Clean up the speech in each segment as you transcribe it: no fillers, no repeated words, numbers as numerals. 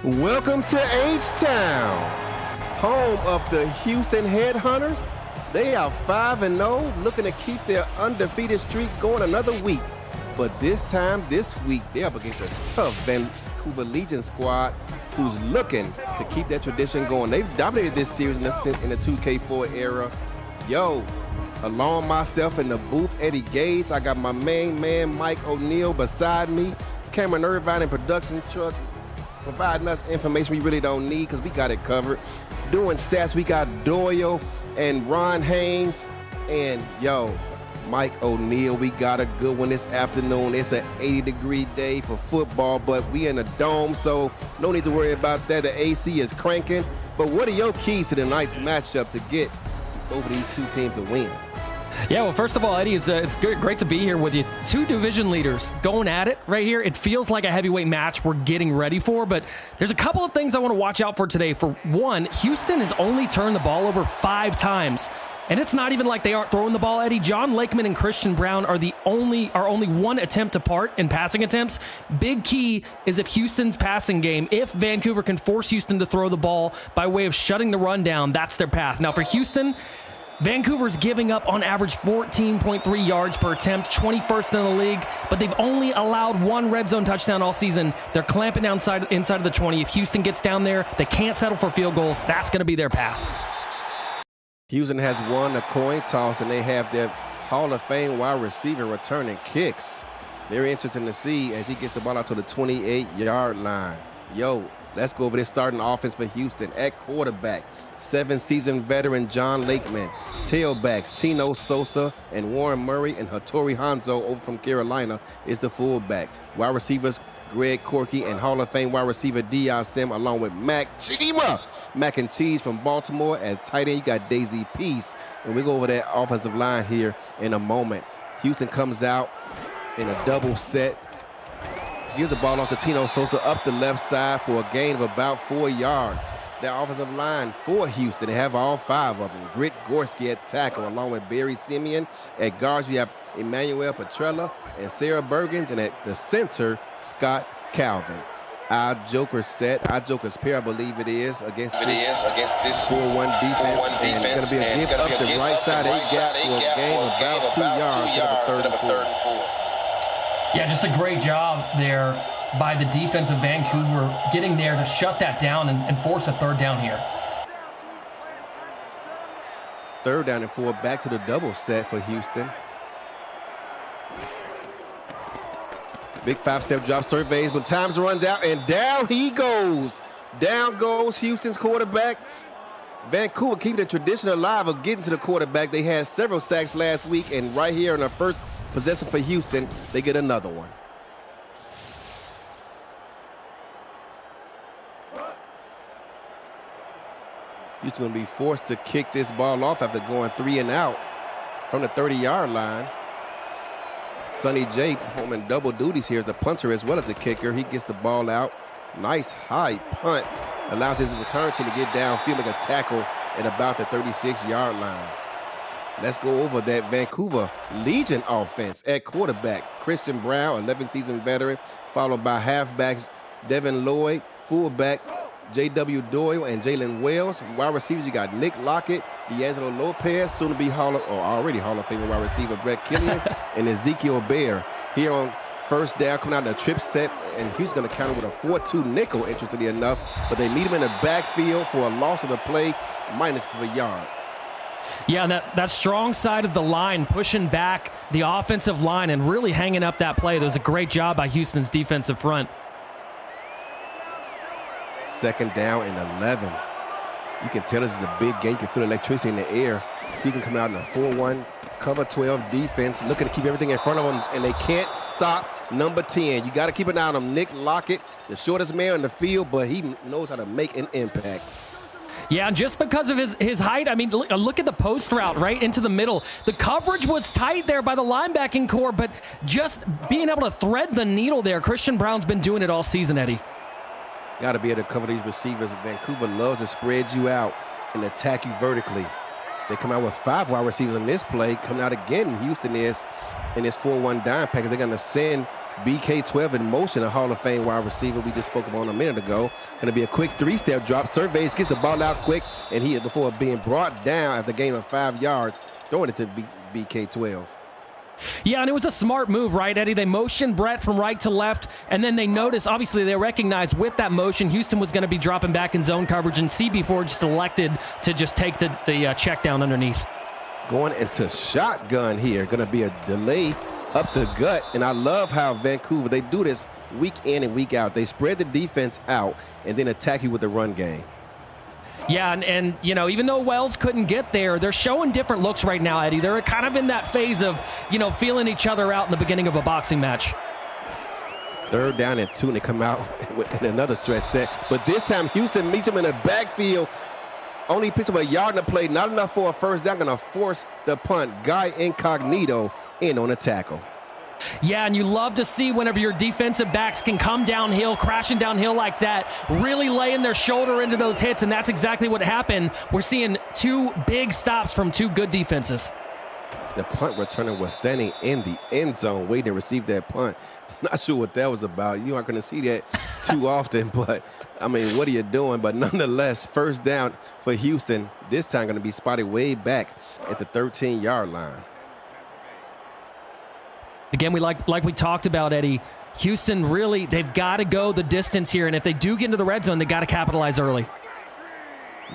Welcome to H-Town, home of the Houston Headhunters. They are 5-0, looking to keep their undefeated streak going another week. But this week, they're up against a tough Vancouver Legion squad who's looking to keep that tradition going. They've dominated this series in the 2K4 era. Yo, along myself in the booth, Eddie Gage. I got my main man, Mike O'Neill, beside me. Cameron Irvine in production truck, providing us information we really don't need because we got it covered. Doing stats, we got Doyle and Ron Haynes. And yo, Mike O'Neill, we got a good one this afternoon. It's an 80-degree day for football, but we in a dome, so no need to worry about that. The AC is cranking. But what are your keys to tonight's matchup to get over these two teams to win? Yeah, well, first of all, Eddie, it's great to be here with you. Two division leaders going at it right here. It feels like a heavyweight match we're getting ready for, but there's a couple of things I want to watch out for today. For one, Houston has only turned the ball over 5 times. And it's not even like they aren't throwing the ball, Eddie. John Lakeman and Christian Brown are only one attempt apart in passing attempts. Big key is if Houston's passing game, if Vancouver can force Houston to throw the ball by way of shutting the run down, that's their path. Now for Houston, Vancouver's giving up on average 14.3 yards per attempt, 21st in the league, but they've only allowed 1 red zone touchdown all season. They're clamping down inside of the 20. If Houston gets down there, they can't settle for field goals. That's going to be their path. Houston has won a coin toss, and they have their Hall of Fame wide receiver returning kicks. Very interesting to see as he gets the ball out to the 28-yard line. Yo, let's go over this starting offense for Houston. At quarterback, 7-season veteran John Lakeman. Tailbacks, Tino Sosa and Warren Murray, and Hattori Hanzo over from Carolina is the fullback. Wide receivers, Greg Corky and Hall of Fame wide receiver D.I. Sim, along with Mac and Cheese from Baltimore. At tight end, you got Daisy Peace. And we go over that offensive line here in a moment. Houston comes out in a double set. Gives the ball off to Tino Sosa up the left side for a gain of about 4 yards. Their offensive line for Houston, they have all 5 of them. Britt Gorski at tackle, along with Barry Simeon. At guards, we have Emmanuel Petrella and Sarah Bergens. And at the center, Scott Calvin. Our Joker's pair, I believe it is, against this 4-1 defense. And it's going to be a give up the right side 8 gap for a gain of about 2 yards instead of a 3rd and 4. Yeah, just a great job there by the defense of Vancouver getting there to shut that down and force a 3rd down here. 3rd down and 4, back to the double set for Houston. Big 5-step drop surveys, but time's run down, and down he goes. Down goes Houston's quarterback. Vancouver keeping the tradition alive of getting to the quarterback. They had several sacks last week, and right here in the first possession for Houston, they get another one. Houston's going to be forced to kick this ball off after going 3 and out from the 30-yard line. Sonny J performing double duties here as the punter as well as the kicker. He gets the ball out. Nice high punt. Allows his return team to get downfield, make a tackle at about the 36-yard line. Let's go over that Vancouver Legion offense. At quarterback, Christian Brown, 11-season veteran, followed by halfbacks Devin Lloyd, fullback J.W. Doyle and Jalen Wells. Wide receivers, you got Nick Lockett, D'Angelo Lopez, soon to be already Hall of Fame wide receiver Brett Killian, and Ezekiel Bear. Here on first down, coming out in a trip set, and he's going to counter with a 4-2 nickel, interestingly enough, but they meet him in the backfield for a loss of the play, minus of a yard. Yeah, and that strong side of the line, pushing back the offensive line and really hanging up that play. That was a great job by Houston's defensive front. 2nd down and 11. You can tell this is a big game. You can feel the electricity in the air. Houston coming out in a 4-1 cover 12 defense, looking to keep everything in front of them, and they can't stop number 10. You got to keep an eye on him. Nick Lockett, the shortest man in the field, but he knows how to make an impact. Yeah, just because of his height, I mean, look at the post route right into the middle. The coverage was tight there by the linebacking core, but just being able to thread the needle there, Christian Brown's been doing it all season, Eddie. Got to be able to cover these receivers. Vancouver loves to spread you out and attack you vertically. They come out with 5 wide receivers in this play. Coming out again, Houston is in this 4-1 dime package. They're going to send BK12 in motion, a Hall of Fame wide receiver we just spoke about a minute ago. Going to be a quick 3-step drop. Surveys, gets the ball out quick, and he, before being brought down after a gain of 5 yards, throwing it to BK12. Yeah, and it was a smart move, right, Eddie? They motioned Brett from right to left, and then they noticed, obviously, they recognized with that motion, Houston was going to be dropping back in zone coverage, and CB4 just elected to just take the check down underneath. Going into shotgun here. Going to be a delay up the gut, and I love how Vancouver, they do this week in and week out. They spread the defense out and then attack you with the run game. Yeah, and you know, even though Wells couldn't get there, they're showing different looks right now, Eddie. They're kind of in that phase of, you know, feeling each other out in the beginning of a boxing match. 3rd down and 2, and they come out in another stretch set. But this time, Houston meets him in the backfield. Only picks up a yard in the play, not enough for a first down. Going to force the punt. Guy Incognito in on a tackle. Yeah, and you love to see whenever your defensive backs can come downhill, crashing downhill like that, really laying their shoulder into those hits, and that's exactly what happened. We're seeing 2 big stops from 2 good defenses. The punt returner was standing in the end zone waiting to receive that punt. Not sure what that was about. You aren't going to see that too often, but, I mean, what are you doing? But nonetheless, first down for Houston, this time going to be spotted way back at the 13-yard line. Again, we like we talked about, Eddie, Houston really, they've got to go the distance here, and if they do get into the red zone, they got to capitalize early.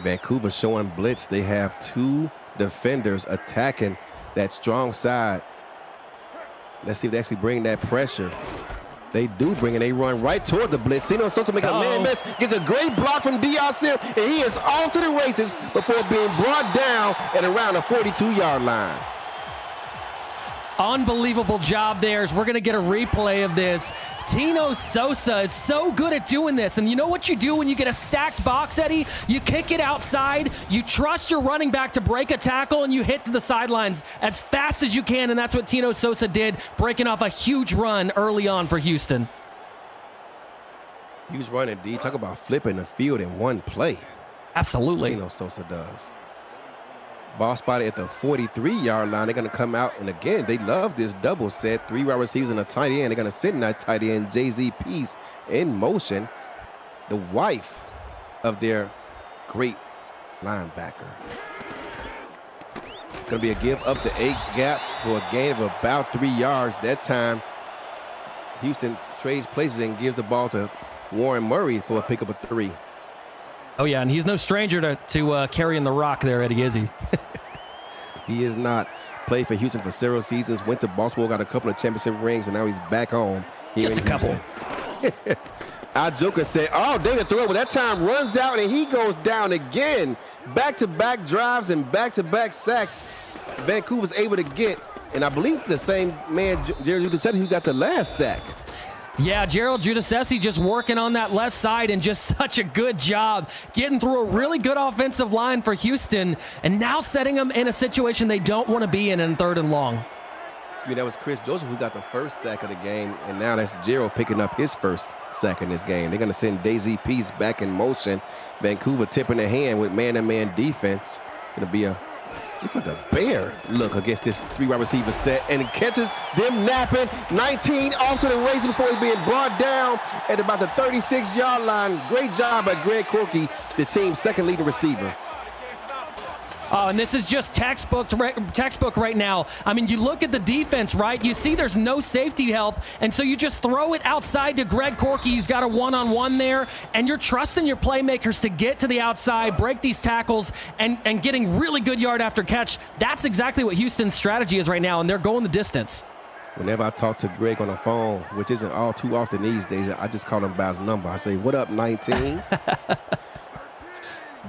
Vancouver showing blitz. They have 2 defenders attacking that strong side. Let's see if they actually bring that pressure. They do bring it. They run right toward the blitz. Tino Sosa makes a man miss, gets a great block from Deion Sim, and he is off to the races before being brought down at around the 42-yard line. Unbelievable job there. We're going to get a replay of this. Tino Sosa is so good at doing this. And you know what you do when you get a stacked box, Eddie? You kick it outside, you trust your running back to break a tackle, and you hit to the sidelines as fast as you can. And that's what Tino Sosa did, breaking off a huge run early on for Houston. Huge run indeed. Talk about flipping the field in one play. Absolutely. Tino Sosa does. Ball spotted at the 43-yard line. They're going to come out, and again, they love this double set. 3 wide receivers and a tight end. They're going to sit in that tight end, Jay-Z Peace, in motion. The wife of their great linebacker. Going to be a give up the 8 gap for a gain of about 3 yards. That time, Houston trades places and gives the ball to Warren Murray for a pickup of 3. Oh, yeah, and he's no stranger to carrying the rock there, Eddie, is he? He is not. Played for Houston for several seasons, went to Baltimore, got a couple of championship rings, and now he's back home here Just in a couple. Houston. Our Joker said, oh, David Thoreau, but that time runs out, and he goes down again. Back-to-back drives and back-to-back sacks. Vancouver's able to get, and I believe the same man, Jerry Lucas, who got the last sack. Yeah, Gerald Giudice just working on that left side and just such a good job getting through a really good offensive line for Houston and now setting them in a situation they don't want to be in 3rd and long. That was Chris Joseph who got the first sack of the game, and now that's Gerald picking up his first sack in this game. They're going to send Daisy Peace back in motion. Vancouver tipping the hand with man-to-man defense. Going to be it's like a bear look against this 3 wide receiver set, and it catches them napping. 19 off to the races before he's being brought down at about the 36-yard line. Great job by Greg Corky, the team's second leading receiver. Oh, and this is just textbook right now. I mean, you look at the defense, right? You see there's no safety help, and so you just throw it outside to Greg Corky. He's got a one-on-one there, and you're trusting your playmakers to get to the outside, break these tackles, and getting really good yard after catch. That's exactly what Houston's strategy is right now, and they're going the distance. Whenever I talk to Greg on the phone, which isn't all too often these days, I just call him by his number. I say, what up, 19?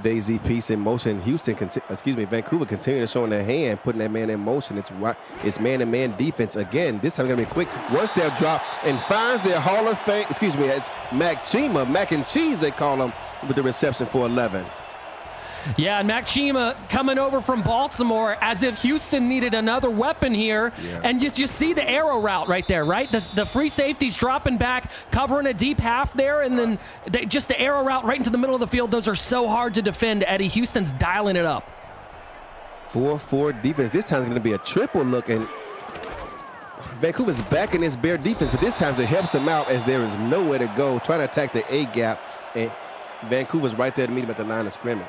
Daisy Peace in motion. Vancouver continuing to show in their hand, putting that man in motion. It's man-to-man defense again. This time going to be a quick one-step drop and finds their Hall of Fame. It's Mac Chima, Mac and Cheese they call him, with the reception for 11. Yeah, and Mac Chima coming over from Baltimore as if Houston needed another weapon here. Yeah. And you see the arrow route right there, right? The free safety's dropping back, covering a deep half there, and then just the arrow route right into the middle of the field. Those are so hard to defend, Eddie. Houston's dialing it up. 4-4 defense. This time it's going to be a triple look, and Vancouver's back in this Bear defense, but this time it helps them out as there is nowhere to go. Trying to attack the A gap, and Vancouver's right there to meet him at the line of scrimmage.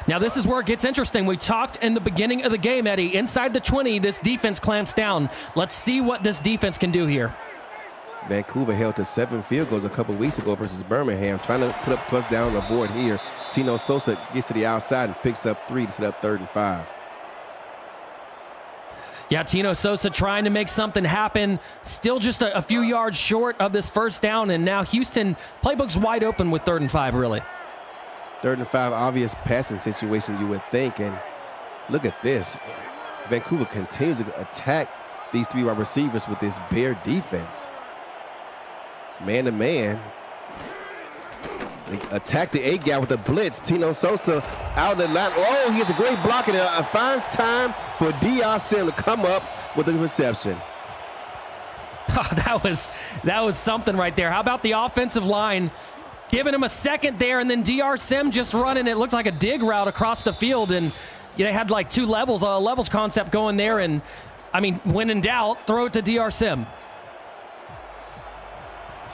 Now this is where it gets interesting. We talked in the beginning of the game, Eddie. Inside the 20, this defense clamps down. Let's see what this defense can do here. Vancouver held to 7 field goals a couple weeks ago versus Birmingham, trying to put up touchdown on the board here. Tino Sosa gets to the outside and picks up 3 to set up 3rd and 5. Yeah, Tino Sosa trying to make something happen. Still just a few yards short of this first down, and now Houston playbook's wide open with 3rd and 5, really. 3rd and 5, obvious passing situation, you would think. And look at this. Vancouver continues to attack these 3 wide receivers with this Bear defense. Man to man. They attack the A gap with a blitz. Tino Sosa out the line. Oh, he has a great block and finds time for DRCM to come up with the reception. Oh, that was something right there. How about the offensive line giving him a second there, and then DRCM just running, it looked like a dig route across the field, and they had like 2 levels, a levels concept going there, and I mean, when in doubt, throw it to DRCM.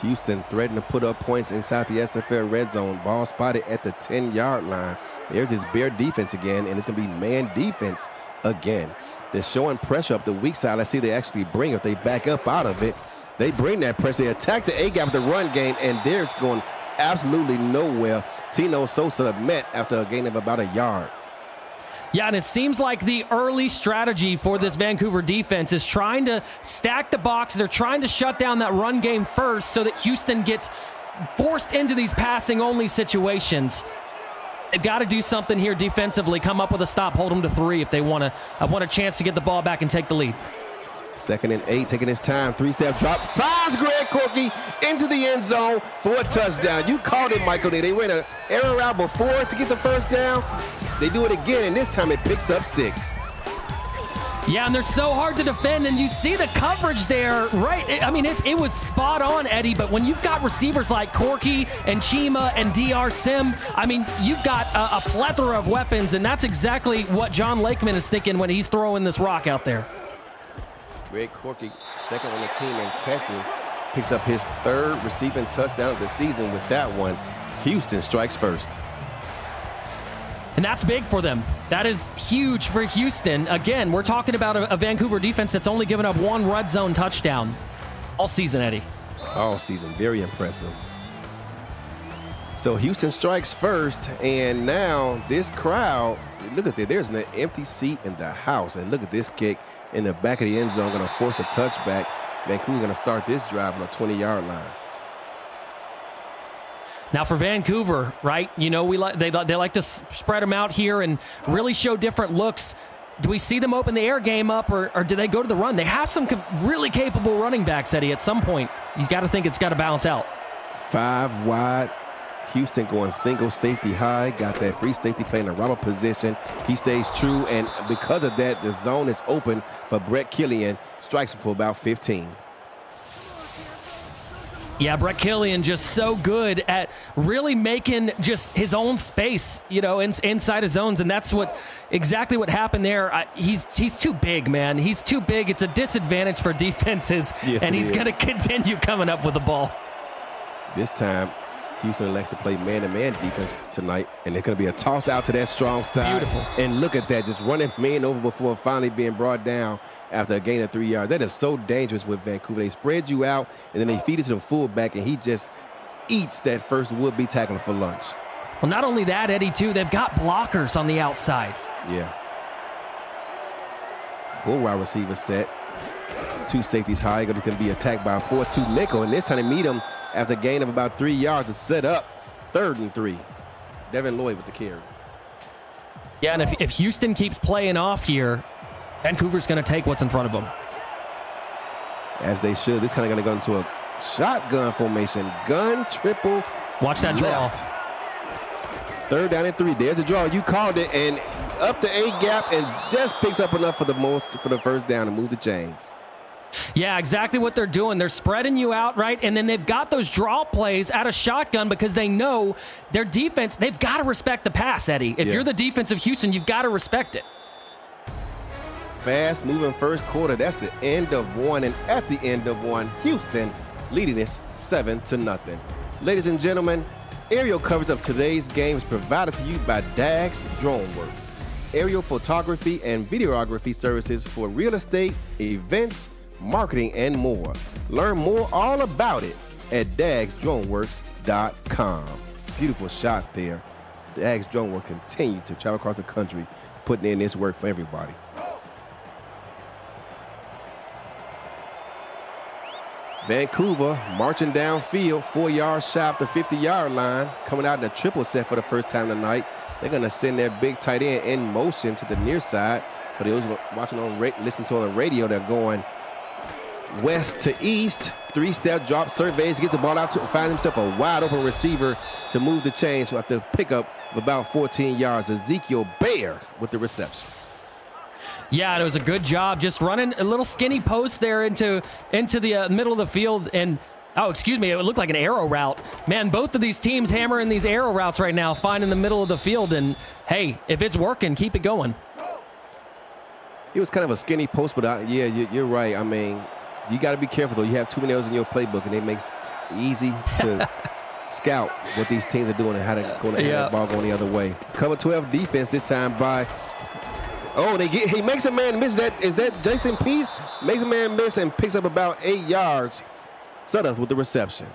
Houston threatened to put up points inside the SFL red zone. Ball spotted at the 10-yard line. There's his Bear defense again, and it's going to be man defense again. They're showing pressure up the weak side. Let's see if they actually bring it. If they back up out of it, they bring that pressure. They attack the A-gap with the run game, and there's going absolutely nowhere. Tino Sosa met after a gain of about a yard. Yeah, and it seems like the early strategy for this Vancouver defense is trying to stack the box. They're trying to shut down that run game first so that Houston gets forced into these passing-only situations. They've got to do something here defensively, come up with a stop, hold them to 3 if they want a chance to get the ball back and take the lead. 2nd and 8, taking his time. 3-step drop. Finds Greg Corky into the end zone for a touchdown. You called it, Michael. They ran an error route before to get the first down. They do it again, and this time it picks up 6. Yeah, and they're so hard to defend, and you see the coverage there, right? I mean, it was spot on, Eddie, but when you've got receivers like Corky and Chima and DRCM, I mean, you've got a plethora of weapons, and that's exactly what John Lakeman is thinking when he's throwing this rock out there. Greg Corky, 2nd on the team in catches, picks up his 3rd receiving touchdown of the season with that one. Houston strikes first. And that's big for them. That is huge for Houston. Again, we're talking about a Vancouver defense that's only given up 1 red zone touchdown all season, Eddie. All season, very impressive. So Houston strikes first, and now this crowd, look at that, there's an empty seat in the house, and look at this kick in the back of the end zone, going to force a touchback. Vancouver going to start this drive on the 20-yard line. Now for Vancouver, right, you know, they like to spread them out here and really show different looks. Do we see them open the air game up, or do they go to the run? They have some really capable running backs, Eddie, at some point. You've got to think it's got to balance out. 5 wide. Houston going single safety high. Got that free safety playing the robber position. He stays true, and because of that, the zone is open for Brett Killian. Strikes him for about 15. Yeah, Brett Killian just so good at really making just his own space, you know, inside his zones, and that's exactly what happened there. He's too big, man. He's too big. It's a disadvantage for defenses, yes, and he's going to continue coming up with the ball. This time, Houston elects to play man-to-man defense tonight, and it's going to be a toss out to that strong side. Beautiful. And look at that, just running man over before finally being brought down after a gain of 3 yards. That is so dangerous with Vancouver. They spread you out, and then they feed it to the fullback, and he just eats that first would-be tackler for lunch. Well, not only that, Eddie, too, they've got blockers on the outside. Yeah. 4 wide receivers set. 2 safeties high. It's going to be attacked by a 4-2 nickel, and this time they meet him after a gain of about 3 yards to set up 3rd and 3. Devin Lloyd with the carry. Yeah, and if Houston keeps playing off here, Vancouver's going to take what's in front of them. As they should. This kind of going to go into a shotgun formation. Gun, triple. Watch that left. Draw. 3rd down and 3. There's a draw. You called it, and up the A gap, and just picks up enough for the first down and move the chains. Yeah, exactly what they're doing. They're spreading you out, right? And then they've got those draw plays out of shotgun because they know their defense, they've got to respect the pass, Eddie. If you're the defense of Houston, you've got to respect it. fast-moving first quarter. That's the end of one, and at the end of one, Houston leading this 7-0. Ladies and gentlemen, aerial coverage of today's game is provided to you by Dags DroneWorks, aerial photography and videography services for real estate, events, marketing, and more. Learn more all about it at dagsdroneworks.com. Beautiful shot there. Dags DroneWorks continue to travel across the country, putting in this work for everybody. Vancouver marching downfield, 4 yards shy of the 50-yard line, coming out in a triple set for the first time tonight. They're going to send their big tight end in motion to the near side. For those watching listening to on the radio, they're going west to east. Three-step drop, surveys, gets the ball out to find himself a wide open receiver to move the chains after a pickup of about 14 yards. Ezekiel Bear with the reception. Yeah, it was a good job just running a little skinny post there into the middle of the field. And, oh, excuse me, it looked like an arrow route. Man, both of these teams hammering these arrow routes right now, finding the middle of the field. And, hey, if it's working, keep it going. It was kind of a skinny post, but yeah, you're right. I mean, you got to be careful, though. You have too many errors in your playbook, and it makes it easy to scout what these teams are doing and how they're going to have that ball going the other way. Cover 12 defense this time by... Oh, he makes a man miss. Is that Jason Peace? Makes a man miss and picks up about 8 yards. Sudduth with the reception.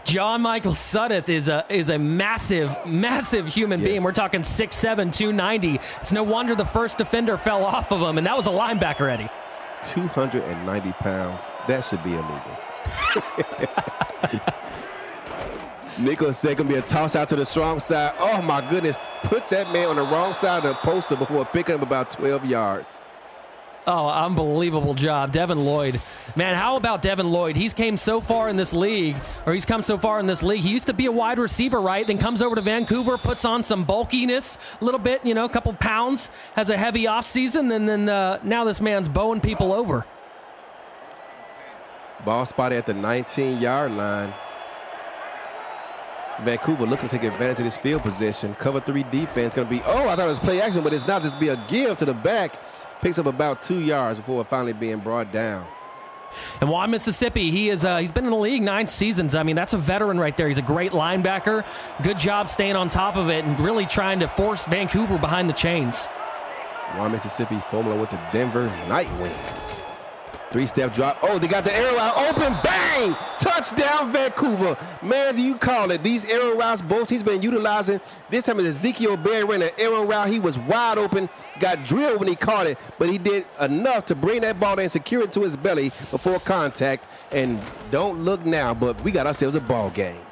John Michael Sudduth is a massive human being. We're talking 6'7", 290. It's no wonder the first defender fell off of him, and that was a linebacker, Eddie. 290 pounds. That should be illegal. Nicholas said going to be a toss out to the strong side. Oh, my goodness. Put that man on the wrong side of the poster before picking up about 12 yards. Oh, unbelievable job. Devin Lloyd. Man, how about Devin Lloyd? He's come so far in this league. He used to be a wide receiver, right? Then comes over to Vancouver, puts on some bulkiness a little bit, a couple pounds, has a heavy offseason, and then now this man's bowing people over. Ball spotted at the 19-yard line. Vancouver looking to take advantage of this field position. Cover 3 defense going to be, I thought it was play action, but it's not. Just be a give to the back. Picks up about 2 yards before finally being brought down. And Juan Mississippi, he's been in the league 9 seasons. I mean, that's a veteran right there. He's a great linebacker. Good job staying on top of it and really trying to force Vancouver behind the chains. Juan Mississippi formula with the Denver Nightwings. 3-step drop. Oh, they got the arrow out open. Bang! Touchdown, Vancouver. Man, do you call it? These arrow routes, both teams been utilizing. This time Ezekiel Bear ran an arrow route. He was wide open, got drilled when he caught it, but he did enough to bring that ball in, secure it to his belly before contact. And don't look now, but we got ourselves a ball game.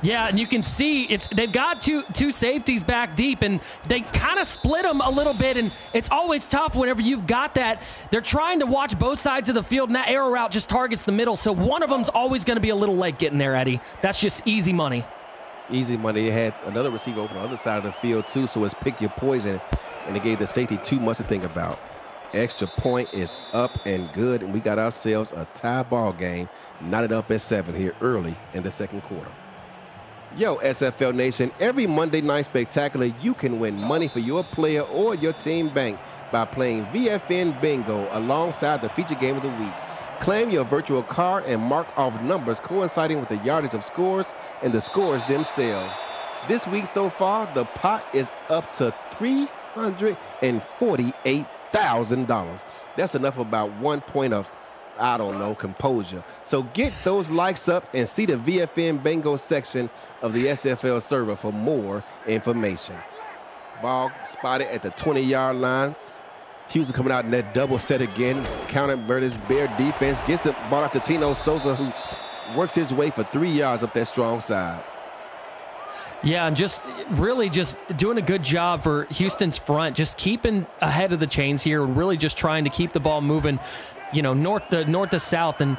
Yeah, and you can see they've got two safeties back deep, and they kind of split them a little bit, and it's always tough whenever you've got that. They're trying to watch both sides of the field, and that arrow route just targets the middle, so one of them's always going to be a little late getting there, Eddie. That's just easy money. Easy money. They had another receiver open on the other side of the field, too, so it's pick your poison, and it gave the safety too much to think about. Extra point is up and good, and we got ourselves a tie ball game, knotted up at 7 here early in the second quarter. Yo, SFL Nation, every Monday Night Spectacular, you can win money for your player or your team bank by playing VFN Bingo alongside the feature game of the week. Claim your virtual card and mark off numbers coinciding with the yardage of scores and the scores themselves. This week so far, the pot is up to $348,000. That's enough about 1 point of composure. So get those likes up and see the VFN Bingo section of the SFL server for more information. Ball spotted at the 20-yard line. Houston coming out in that double set again. Counter Murder's Bear defense. Gets the ball out to Tino Sosa, who works his way for 3 yards up that strong side. Yeah, and just doing a good job for Houston's front, just keeping ahead of the chains here and really just trying to keep the ball moving, north to south. And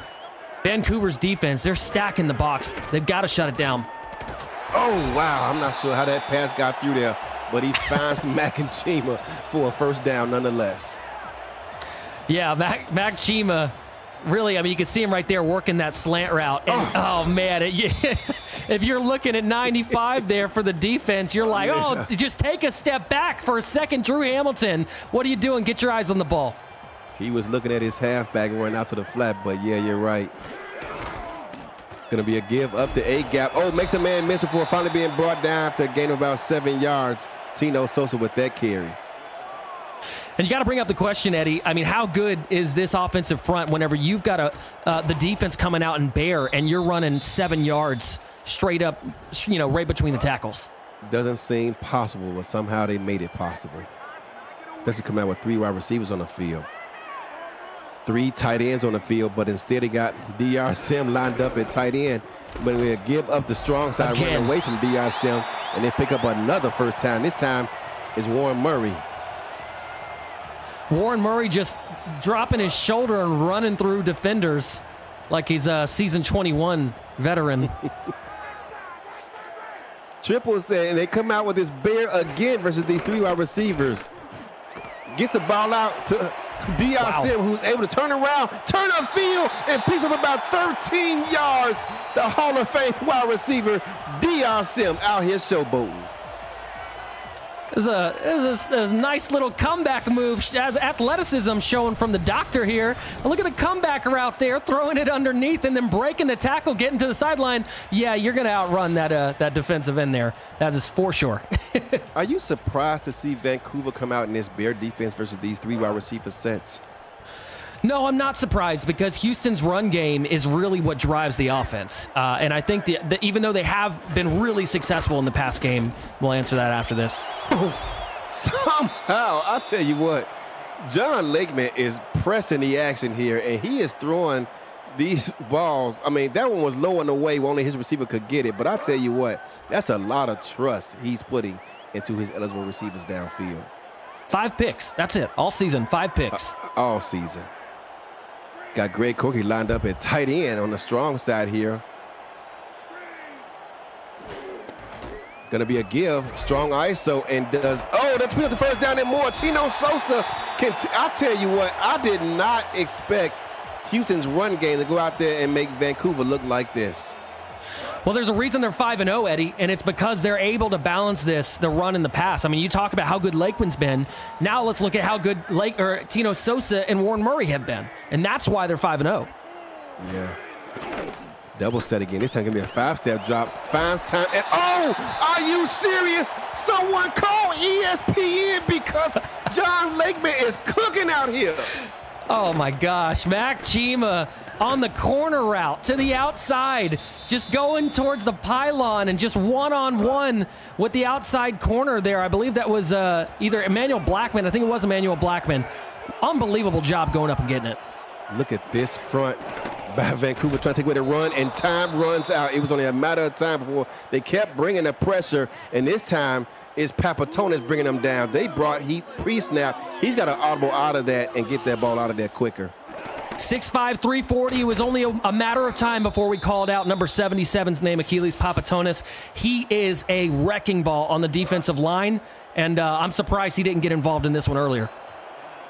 Vancouver's defense, they're stacking the box. They've got to shut it down. Oh, wow. I'm not sure how that pass got through there, but he finds Mac and Chima for a first down nonetheless. Yeah, Mac Chima, really, I mean, you can see him right there working that slant route. And, man, if you're looking at 95 there for the defense, you're like, just take a step back for a second, Drew Hamilton. What are you doing? Get your eyes on the ball. He was looking at his halfback and running out to the flat, but yeah, you're right. Going to be a give up the A gap. Oh, makes a man miss before finally being brought down after a gain of about 7 yards. Tino Sosa with that carry. And you got to bring up the question, Eddie. I mean, how good is this offensive front whenever you've got the defense coming out in bear and you're running 7 yards straight up, right between the tackles? Doesn't seem possible, but somehow they made it possible. Especially coming out with 3 wide receivers on the field. 3 tight ends on the field, but instead he got D.R. Sim lined up at tight end. But we give up the strong side, running away from D.R. Sim, and they pick up another first time. This time is Warren Murray. Warren Murray just dropping his shoulder and running through defenders like he's a season 21 veteran. Triple said, and they come out with this bear again versus these 3 wide receivers. Gets the ball out to D.R. Sim, who's able to turn around, turn upfield, and picks up about 13 yards. The Hall of Fame wide receiver, D.R. Sim, out here showboating. It was a nice little comeback move. Athleticism showing from the doctor here. And look at the comebacker out there throwing it underneath and then breaking the tackle, getting to the sideline. Yeah, you're going to outrun that defensive end there. That is for sure. Are you surprised to see Vancouver come out in this bear defense versus these 3 wide receiver sets? No, I'm not surprised because Houston's run game is really what drives the offense. And I think even though they have been really successful in the past game, we'll answer that after this. Somehow, I'll tell you what, John Lakeman is pressing the action here, and he is throwing these balls. I mean, that one was low and away where only his receiver could get it. But I'll tell you what, that's a lot of trust he's putting into his eligible receivers downfield. 5 picks. That's it. All season, 5 picks. All season. Got Greg Corky lined up at tight end on the strong side here. Going to be a give. Strong ISO and does. Oh, that's the first down and more. Tino Sosa. I tell you what, I did not expect Houston's run game to go out there and make Vancouver look like this. Well, there's a reason they're 5-0, Eddie, and it's because they're able to balance the run and the pass. I mean, you talk about how good Lakeman's been. Now let's look at how good Tino Sosa and Warren Murray have been, and that's why they're 5-0. Yeah. Double set again. This time going to be a 5-step drop. Finds time. And oh, are you serious? Someone call ESPN because John Lakeman is cooking out here. Oh, my gosh. Mac Chima on the corner route to the outside, just going towards the pylon and just one-on-one with the outside corner there. I believe that was either Emmanuel Blackman. I think it was Emmanuel Blackman. Unbelievable job going up and getting it. Look at this front by Vancouver trying to take away the run, and time runs out. It was only a matter of time before they kept bringing the pressure, and this time it's Papatonis bringing them down. They brought heat pre-snap. He's got to audible out of that and get that ball out of there quicker. 6'5", 340. It was only a matter of time before we called out number 77's name, Achilles Papatonis. He is a wrecking ball on the defensive line, and I'm surprised he didn't get involved in this one earlier.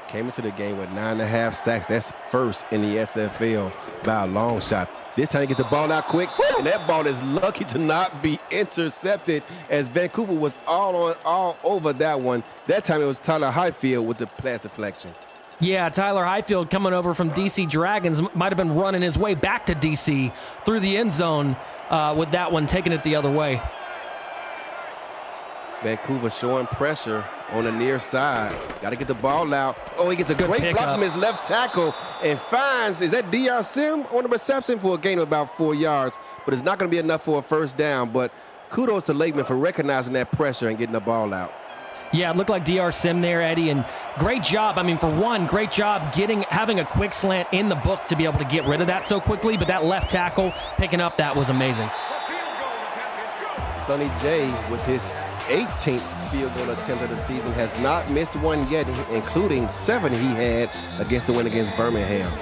Came into the game with 9.5 sacks. That's first in the SFL by a long shot. This time he gets the ball out quick, and that ball is lucky to not be intercepted as Vancouver was all over that one. That time it was Tyler Highfield with the pass deflection. Yeah, Tyler Highfield coming over from DC Dragons might have been running his way back to DC through the end zone with that one, taking it the other way. Vancouver showing pressure on the near side. Got to get the ball out. Oh, he gets a great block from his left tackle and finds, is that D.R. Sim on the reception for a gain of about 4 yards, but it's not going to be enough for a first down. But kudos to Lakeman for recognizing that pressure and getting the ball out. Yeah, it looked like D.R. Sim there, Eddie, and great job. I mean, for one, great job having a quick slant in the book to be able to get rid of that so quickly, but that left tackle picking up, that was amazing. Sonny J with his 18th field goal attempt of the season has not missed one yet, including 7 he had against the win against Birmingham.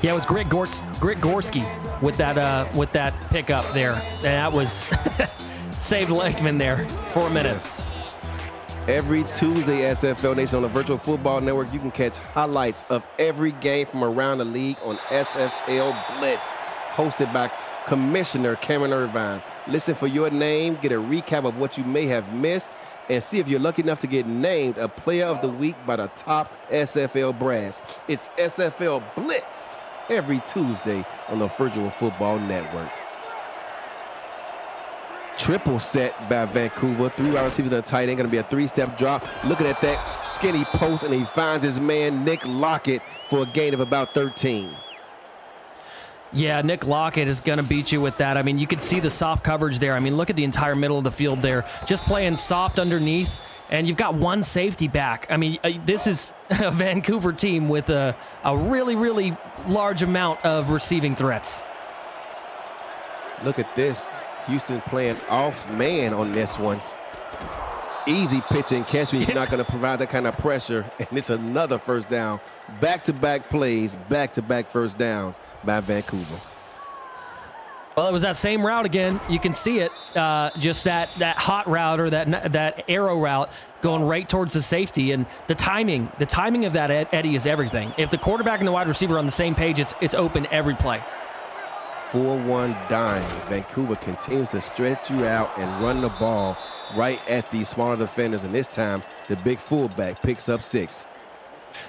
Yeah, it was Grit Gorski with that pickup there, and that was saved Lakeman there for a minute. Yes. Every Tuesday, SFL Nation on the Virtual Football Network, you can catch highlights of every game from around the league on SFL Blitz, hosted by Commissioner Cameron Irvine. Listen for your name, get a recap of what you may have missed, and see if you're lucky enough to get named a Player of the Week by the top SFL brass. It's SFL Blitz every Tuesday on the Virtual Football Network. Triple set by Vancouver. 3 wide receivers and a tight end. Going to be a 3-step drop. Looking at that skinny post, and he finds his man, Nick Lockett, for a gain of about 13. Yeah, Nick Lockett is going to beat you with that. I mean, you could see the soft coverage there. I mean, look at the entire middle of the field there. Just playing soft underneath, and you've got one safety back. I mean, this is a Vancouver team with a really, really large amount of receiving threats. Look at this. Houston playing off man on this one. Easy pitch and catch when you're not going to provide that kind of pressure, and it's another first down. Back-to-back plays, back-to-back first downs by Vancouver. Well, it was that same route again. You can see it, just that hot route or that arrow route going right towards the safety, and the timing of that, Eddie, is everything. If the quarterback and the wide receiver are on the same page, it's open every play. 4-1 dime. Vancouver continues to stretch you out and run the ball right at these smaller defenders, and this time the big fullback picks up 6.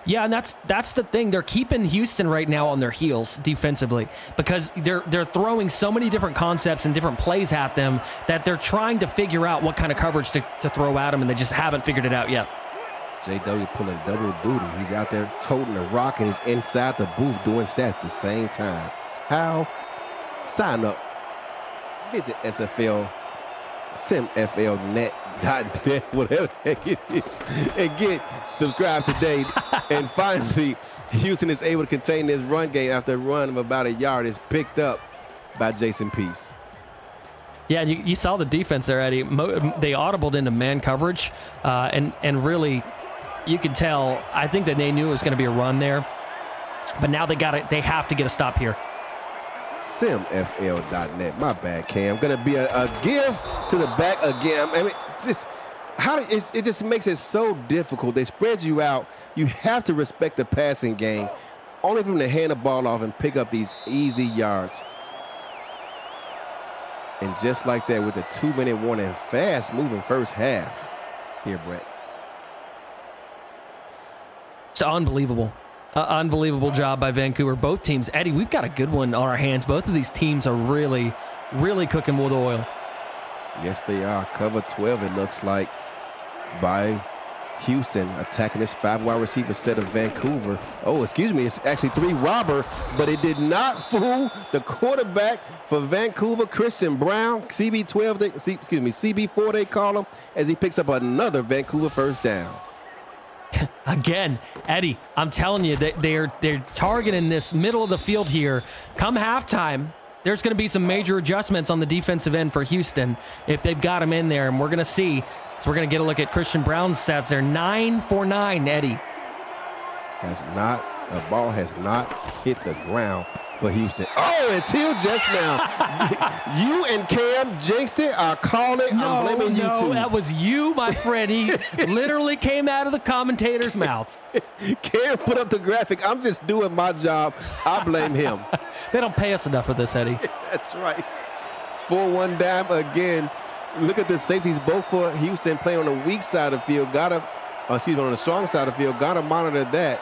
Yeah, and that's the thing. They're keeping Houston right now on their heels defensively because they're throwing so many different concepts and different plays at them that they're trying to figure out what kind of coverage to throw at them, and they just haven't figured it out yet. JW pulling double duty. He's out there toting the rock, and he's inside the booth doing stats at the same time. How? Sign up. Visit SFL, simflnet.net, whatever the heck it is, and get subscribed today. And finally, Houston is able to contain this run game after a run of about a yard is picked up by Jason Peace. Yeah, you saw the defense there, Eddie. They audibled into man coverage, and really, you could tell. I think that they knew it was going to be a run there, but now they have to get a stop here. simfl.net. My bad, Cam. Going to be a give to the back again. I mean, it just makes it so difficult. They spread you out. You have to respect the passing game, only for them to hand the ball off and pick up these easy yards. And just like that, with a 2-minute warning, fast-moving first half. Here, Brett. It's unbelievable. Unbelievable job by Vancouver. Both teams. Eddie, we've got a good one on our hands. Both of these teams are really, really cooking with oil. Yes, they are. Cover 12, it looks like, by Houston, attacking this 5 wide receiver set of Vancouver. Oh, excuse me, it's actually 3 robber, but it did not fool the quarterback for Vancouver, Christian Brown, CB4 they call him, as he picks up another Vancouver first down. Again, Eddie, I'm telling you that they're targeting this middle of the field here. Come halftime, there's going to be some major adjustments on the defensive end for Houston if they've got him in there, and we're going to see. So we're going to get a look at Christian Brown's stats there. 9 for 9, Eddie. The ball has not hit the ground for Houston. Oh, until just now. You and Cam jinxed it. I call it. I'm blaming you two. No, that was you, my friend. He literally came out of the commentator's mouth. Cam put up the graphic. I'm just doing my job. I blame him. They don't pay us enough for this, Eddie. That's right. 4-1 dime again. Look at the safeties, both for Houston playing on the weak side of the field. On the strong side of the field. Got to monitor that.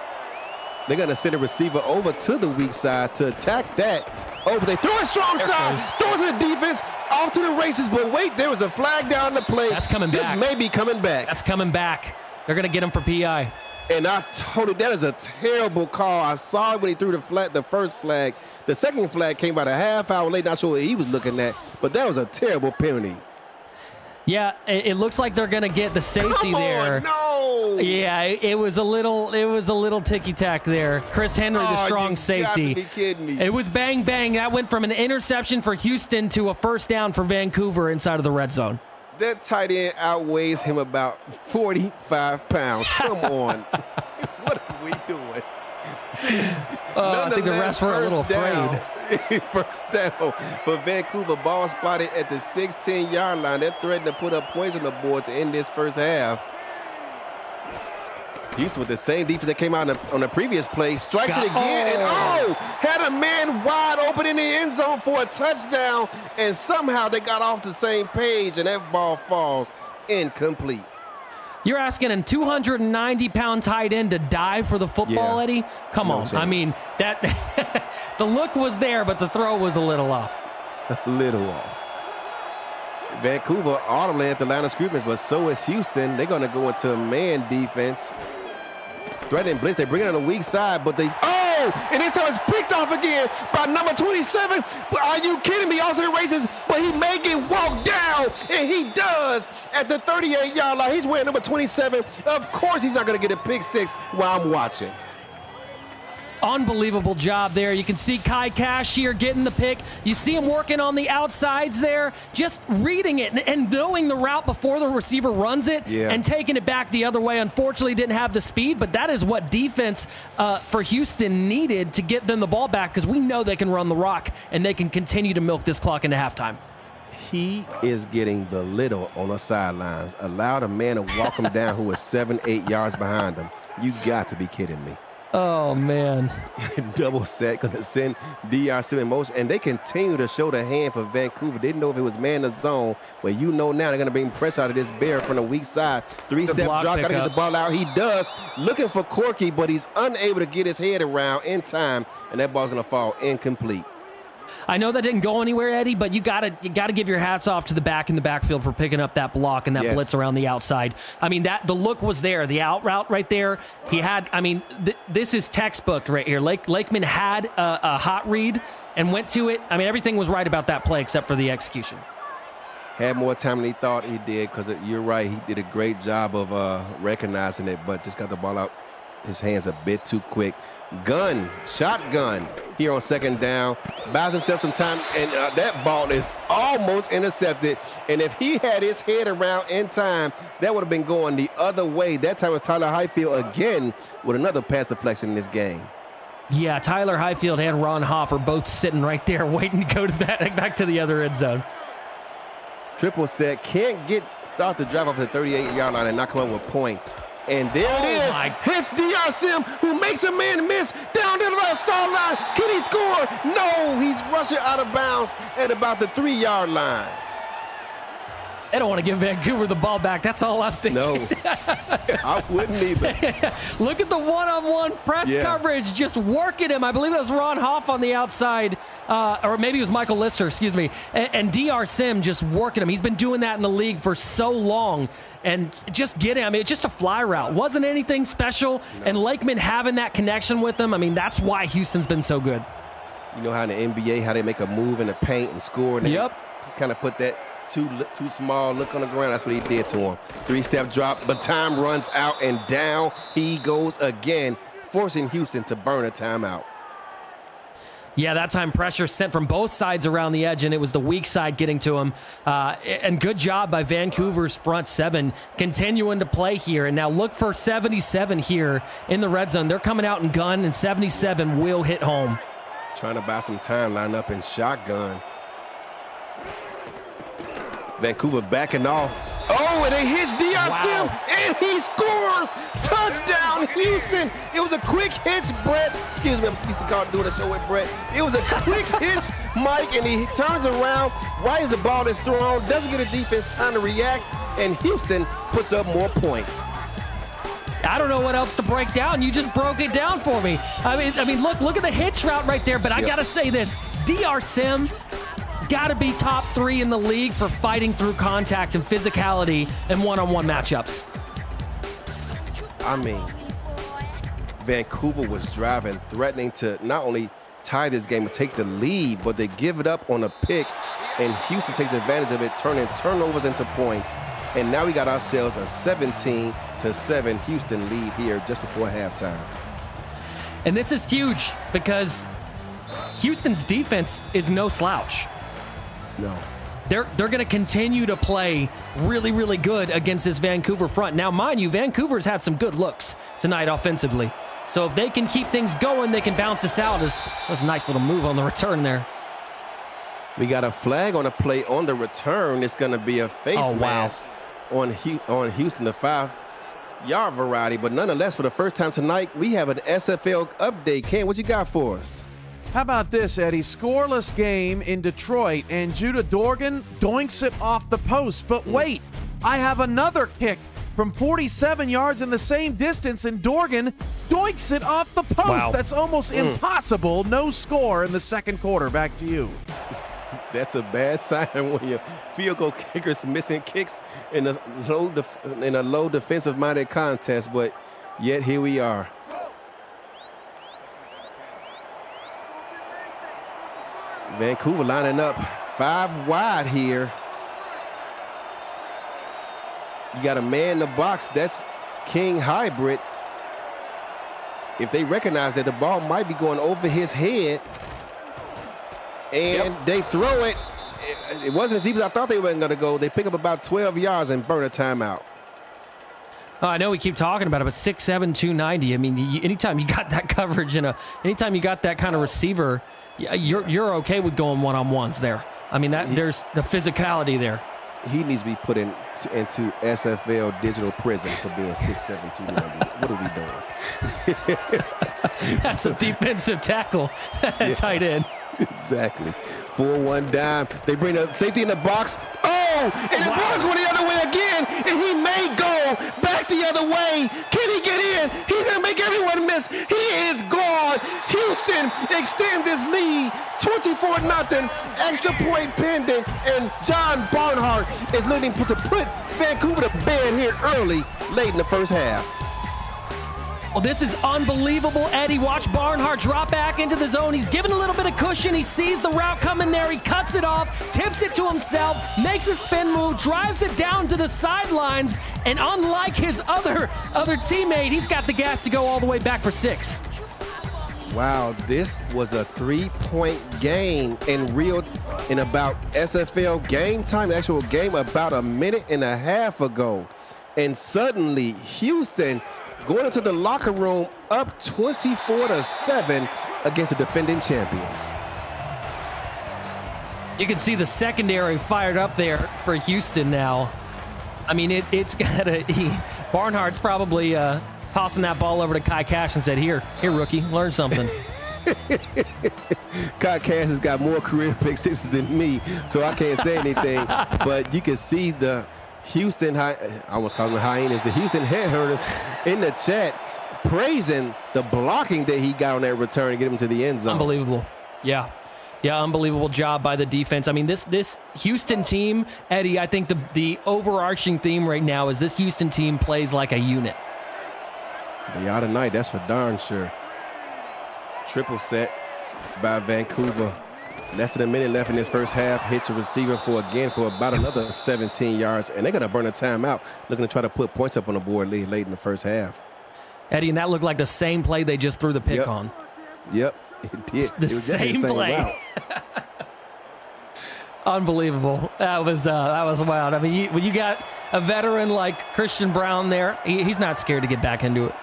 They're going to send a receiver over to the weak side to attack that. Oh, but they throw it strong side. Throws to the defense. Off to the races. But wait, there was a flag down the play. That's coming back. This may be coming back. That's coming back. They're going to get him for PI. And I told you, that is a terrible call. I saw it when he threw the first flag. The second flag came about a half hour late. Not sure what he was looking at. But that was a terrible penalty. Yeah, it looks like they're gonna get the safety there. No! Yeah, it was a little ticky-tack there. Chris Henry, the strong safety. You got to be kidding me. It was bang bang. That went from an interception for Houston to a first down for Vancouver inside of the red zone. That tight end outweighs him about 45 pounds. Come on. What are we doing? I think the refs were a little afraid. First down for Vancouver. Ball spotted at the 16-yard line. They're threatening to put up points on the board to end this first half. Houston with the same defense that came out on the previous play, strikes it again, and had a man wide open in the end zone for a touchdown, and somehow they got off the same page, and that ball falls incomplete. You're asking a 290-pound tight end to dive for the football, Eddie? Come on. Chance. I mean, that the look was there, but the throw was a little off. A little off. Vancouver audibly at the line of scrimmage, but so is Houston. They're going to go into a man defense. Threatening blitz. They bring it on the weak side, but they... And this time it's picked off again by number 27. But are you kidding me? Alternate races, but he may get walked down, and he does at the 38-yard line. He's wearing number 27. Of course he's not going to get a pick six while I'm watching. Unbelievable job there. You can see Kai Cash here getting the pick. You see him working on the outsides there, just reading it and knowing the route before the receiver runs it and taking it back the other way. Unfortunately, didn't have the speed, but that is what defense for Houston needed to get them the ball back, because we know they can run the rock and they can continue to milk this clock into halftime. He is getting belittled on the sidelines. Allowed a man to walk him down who was 7-8 yards behind him. You got to be kidding me. Oh, man. Double set, going to send DRC in motion. And they continue to show the hand for Vancouver. They didn't know if it was man or zone, but you know now they're going to bring pressure out of this bear from the weak side. Three-step drop, got to get the ball out. He does. Looking for Corky, but he's unable to get his head around in time, and that ball's going to fall incomplete. I know that didn't go anywhere, Eddie, but you gotta give your hats off to the back in the backfield for picking up that block and that blitz around the outside. I mean, the look was there, the out route right there. He had, I mean, this is textbook right here. Lakeman had a hot read and went to it. I mean, everything was right about that play except for the execution. Had more time than he thought he did, because you're right, he did a great job of recognizing it, but just got the ball out his hands a bit too quick. Shotgun here on second down, buys himself some time, and that ball is almost intercepted. And if he had his head around in time, that would have been going the other way. That time was Tyler Highfield again with another pass deflection in this game. Yeah, Tyler Highfield and Ron Hoff are both sitting right there waiting to go to that back to the other end zone. Triple set, can't start the drive off the 38-yard line and not come up with points. And there it is. Hits DRC, who makes a man miss down to the right sideline. Can he score? No, he's rushing out of bounds at about the 3-yard line. They don't want to give Vancouver the ball back. That's all I'm thinking. No, I wouldn't either. Look at the one-on-one press coverage, just working him. I believe it was Ron Hoff on the outside, or maybe it was Michael Lister, excuse me. And DR Sim just working him. He's been doing that in the league for so long. And just getting, I mean, it's just a fly route. Wasn't anything special. No. And Lakeman having that connection with them, I mean, that's why Houston's been so good. You know how in the NBA, how they make a move in the paint and score. And they kind of put that too small look on the ground. That's what he did to him. 3-step drop, but time runs out, and down he goes again, forcing Houston to burn a timeout. Yeah, that time pressure sent from both sides around the edge, and it was the weak side getting to him. And good job by Vancouver's front seven continuing to play here. And now look for 77 here in the red zone. They're coming out in gun, and 77 will hit home. Trying to buy some time, line up in shotgun. Vancouver backing off. Oh, and it hits DRC, and he scores! Touchdown, Houston! It was a quick hitch, Brett. Excuse me, I'm used to doing a show with Brett. It was a quick hitch, Mike, and he turns around right as the ball is thrown, doesn't get a defense time to react, and Houston puts up more points. I don't know what else to break down. You just broke it down for me. I mean, look at the hitch route right there, but I got to say this. DR Sim got to be top 3 in the league for fighting through contact and physicality in one-on-one matchups. I mean, Vancouver was driving, threatening to not only tie this game but take the lead, but they give it up on a pick, and Houston takes advantage of it, turning turnovers into points. And now we got ourselves a 17-7 Houston lead here just before halftime. And this is huge because Houston's defense is no slouch. No. They're going to continue to play really, really good against this Vancouver front. Now, mind you, Vancouver's had some good looks tonight offensively. So if they can keep things going, they can bounce this out. That was a nice little move on the return there. We got a flag on the play on the return. It's going to be a face mask on Houston. The 5 yard variety, but nonetheless, for the first time tonight, we have an SFL update. Ken, what you got for us? How about this, Eddie? Scoreless game in Detroit, and Judah Dorgan doinks it off the post. But wait, I have another kick from 47 yards in the same distance, and Dorgan doinks it off the post. Wow. That's almost impossible. No score in the second quarter. Back to you. That's a bad sign when your field goal kicker's missing kicks in a low defensive-minded contest, but yet here we are. Vancouver lining up 5 wide here. You got a man in the box. That's King Hybrid. If they recognize that the ball might be going over his head, and they throw it, it wasn't as deep as I thought they were going to go. They pick up about 12 yards and burn a timeout. I know we keep talking about it, but 6'7", 290. I mean, anytime you got that coverage anytime you got that kind of receiver, you're okay with going one-on-ones there. I mean, there's the physicality there. He needs to be put into SFL digital prison for being 6'7", 290. What are we doing? That's a defensive tackle, tight end. Exactly. 4-1 dime. They bring the safety in the box. Oh, and the ball's going the other way again, and he may go back the other way. Can he get in? He's going to make everyone miss. He is gone. Houston extend this lead 24-0. Extra point pending, and John Barnhart is looking to put Vancouver to bed here early, late in the first half. Well, this is unbelievable, Eddie. Watch Barnhart drop back into the zone. He's given a little bit of cushion. He sees the route coming there. He cuts it off, tips it to himself, makes a spin move, drives it down to the sidelines, and unlike his other teammate, he's got the gas to go all the way back for 6. Wow, this was a 3-point game in about SFL game time, actual game, about a minute and a half ago. And suddenly, Houston going into the locker room up 24-7 against the defending champions. You can see the secondary fired up there for Houston now. I mean, it's got Barnhart's probably tossing that ball over to Kai Cash and said, here, rookie, learn something. Kai Cash has got more career pick sixes than me, so I can't say anything. But you can see the Houston, I almost call them the hyenas, the Houston headhunters in the chat praising the blocking that he got on that return to get him to the end zone. Unbelievable. Yeah, unbelievable job by the defense. I mean, this Houston team, Eddie, I think the overarching theme right now is this Houston team plays like a unit. They are tonight, that's for darn sure. Triple set by Vancouver. Less than a minute left in this first half. Hits a receiver for about another 17 yards. And they're going to burn a timeout, looking to try to put points up on the board late in the first half. Eddie, and that looked like the same play they just threw the pick on. Yep, it did. The same play. Unbelievable. That was wild. I mean, when you got a veteran like Christian Brown there, he's not scared to get back into it.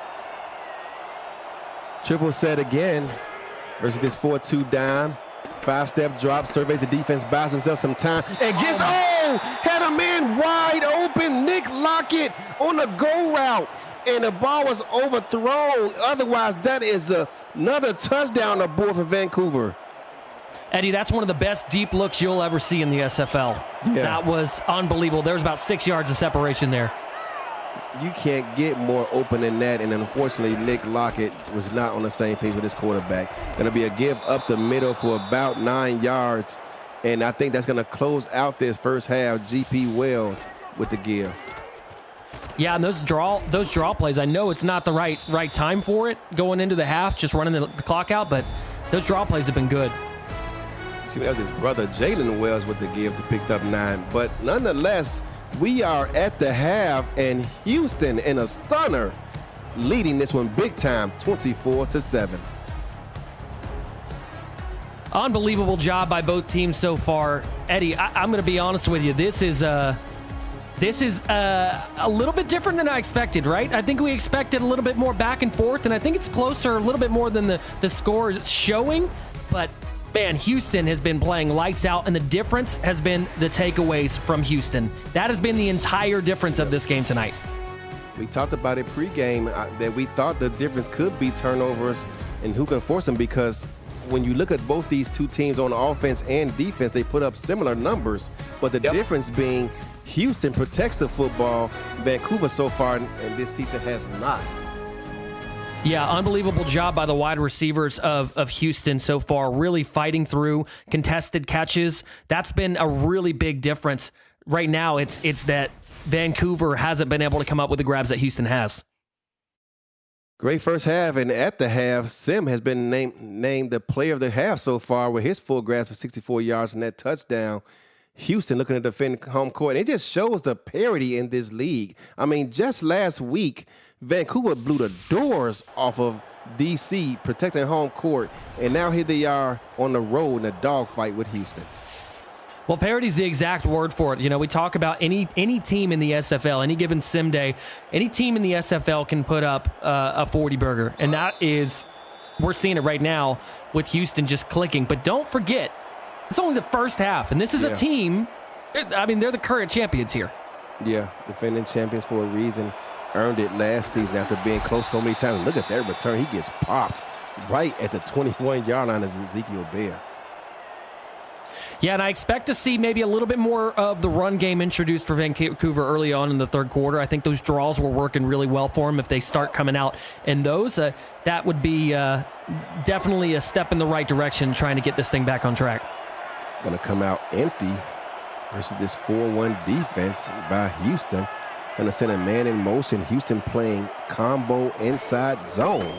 Triple set again versus this 4-2 dime. 5-step drop, surveys the defense, buys himself some time, and gets, had a man wide open. Nick Lockett on a go route, and the ball was overthrown. Otherwise, that is another touchdown aboard for Vancouver. Eddie, that's one of the best deep looks you'll ever see in the SFL. Yeah. That was unbelievable. There was about 6 yards of separation there. You can't get more open than that, and unfortunately, Nick Lockett was not on the same page with his quarterback. Going to be a give up the middle for about 9 yards, and I think that's going to close out this first half. GP Wells with the give. Yeah, and those draw plays, I know it's not the right time for it going into the half, just running the clock out, but those draw plays have been good. See, that was his brother Jalen Wells with the give to pick up 9, but nonetheless, we are at the half, and Houston in a stunner leading this one big time, 24-7. Unbelievable job by both teams so far. Eddie, I'm going to be honest with you. This is a little bit different than I expected, right? I think we expected a little bit more back and forth, and I think it's closer a little bit more than the score is showing. But man, Houston has been playing lights out, and the difference has been the takeaways from Houston. That has been the entire difference of this game tonight. We talked about it pregame that we thought the difference could be turnovers and who can force them, because when you look at both these two teams on offense and defense, they put up similar numbers, but the difference being Houston protects the football. Vancouver so far in this season has not. Yeah, unbelievable job by the wide receivers of Houston so far, really fighting through contested catches. That's been a really big difference. Right now, it's that Vancouver hasn't been able to come up with the grabs that Houston has. Great first half, and at the half, Sim has been named the player of the half so far with his full grasp of 64 yards and that touchdown. Houston looking to defend home court. It just shows the parity in this league. I mean, just last week, Vancouver blew the doors off of D.C. protecting home court, and now here they are on the road in a dogfight with Houston. Well, parity is the exact word for it. You know, we talk about any team in the SFL, any given sim day, any team in the SFL can put up a 40-burger. And that is, we're seeing it right now with Houston just clicking. But don't forget, it's only the first half. And this is a team, I mean, they're the current champions here. Yeah, defending champions for a reason. Earned it last season after being close so many times. Look at that return. He gets popped right at the 21-yard line as Ezekiel Bear. Yeah, and I expect to see maybe a little bit more of the run game introduced for Vancouver early on in the third quarter. I think those draws were working really well for them. If they start coming out in those, that would be definitely a step in the right direction, trying to get this thing back on track. Going to come out empty versus this 4-1 defense by Houston. Going to send a man in motion. Houston playing combo inside zone.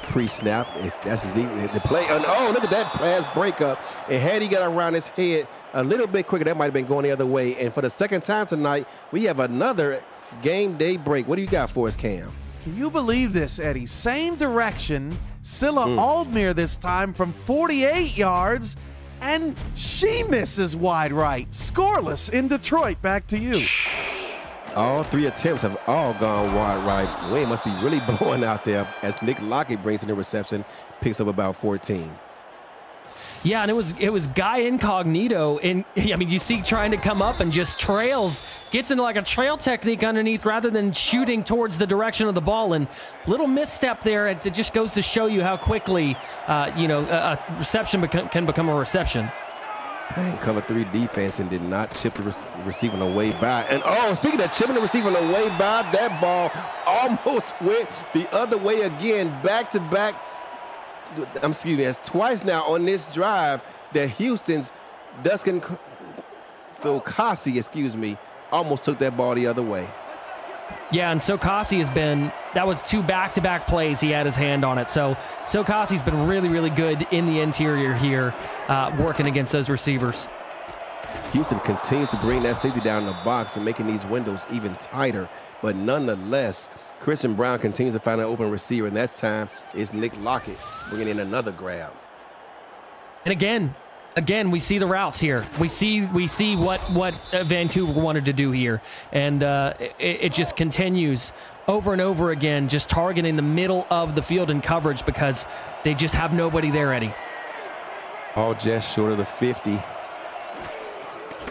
Pre-snap, that's the play. Oh, look at that pass breakup. And had he got around his head a little bit quicker, that might have been going the other way. And for the second time tonight, we have another game day break. What do you got for us, Cam? Can you believe this, Eddie? Same direction, Scylla Aldmere this time from 48 yards, and she misses wide right. Scoreless in Detroit. Back to you. All three attempts have all gone wide right. Wayne must be really blowing out there as Nick Lockett brings in the reception, picks up about 14. Yeah, and it was Guy Incognito, and I mean, you see trying to come up and just trails, gets into like a trail technique underneath rather than shooting towards the direction of the ball. And little misstep there, it just goes to show you how quickly, a reception can become a reception. Man, cover 3 defense and did not chip the receiver away by. And speaking of chipping the receiver away by, that ball almost went the other way again, back to back. That's twice now on this drive that Houston's Dustin Sokasi, almost took that ball the other way. Yeah, and Sokasi that was 2 back-to-back plays he had his hand on it. So Sokasi's been really, really good in the interior here, working against those receivers. Houston continues to bring that safety down in the box and making these windows even tighter. But nonetheless, Christian Brown continues to find an open receiver, and that time is Nick Lockett bringing in another grab. And again, we see the routes here. We see what Vancouver wanted to do here, and it just continues over and over again, just targeting the middle of the field in coverage because they just have nobody there, Eddie. All just short of the 50.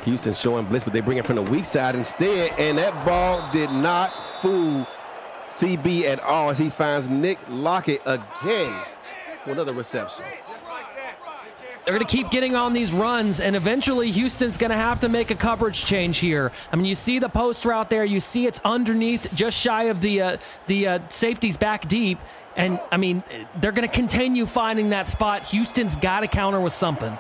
Houston showing blitz, but they bring it from the weak side instead, and that ball did not fool CB at all as he finds Nick Lockett again for another reception. They're going to keep getting on these runs, and eventually Houston's going to have to make a coverage change here. I mean, you see the post route there. You see it's underneath, just shy of the safeties back deep. And, I mean, they're going to continue finding that spot. Houston's got to counter with something.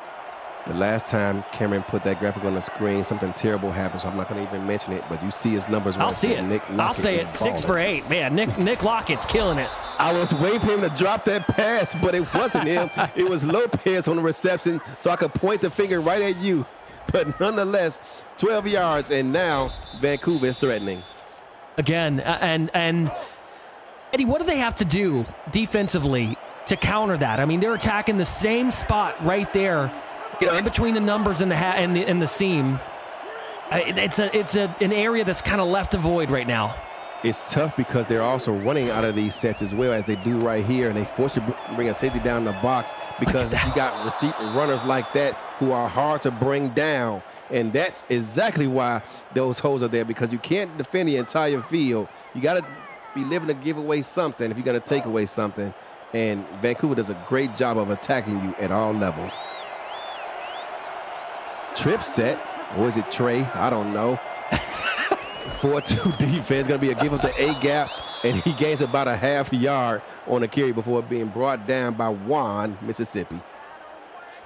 The last time Cameron put that graphic on the screen, something terrible happened, so I'm not going to even mention it, but you see his numbers. I'll see it. I'll say it. 6 for 8. Man, Nick Lockett's killing it. I was waiting for him to drop that pass, but it wasn't him. It was Lopez on the reception, so I could point the finger right at you. But nonetheless, 12 yards, and now Vancouver is threatening. Again, and Eddie, what do they have to do defensively to counter that? I mean, they're attacking the same spot right there, in between the numbers and the seam. It's an area that's kind of left to void right now. It's tough because they're also running out of these sets as well as they do right here, and they force you to bring a safety down the box because you got runners like that who are hard to bring down, and that's exactly why those holes are there, because you can't defend the entire field. You got to be living to give away something if you're going to take away something. And Vancouver does a great job of attacking you at all levels. Trip set. Or is it Trey? I don't know. 4-2 defense. Going to be a give up the A-gap. And he gains about a half yard on the carry before being brought down by Juan, Mississippi.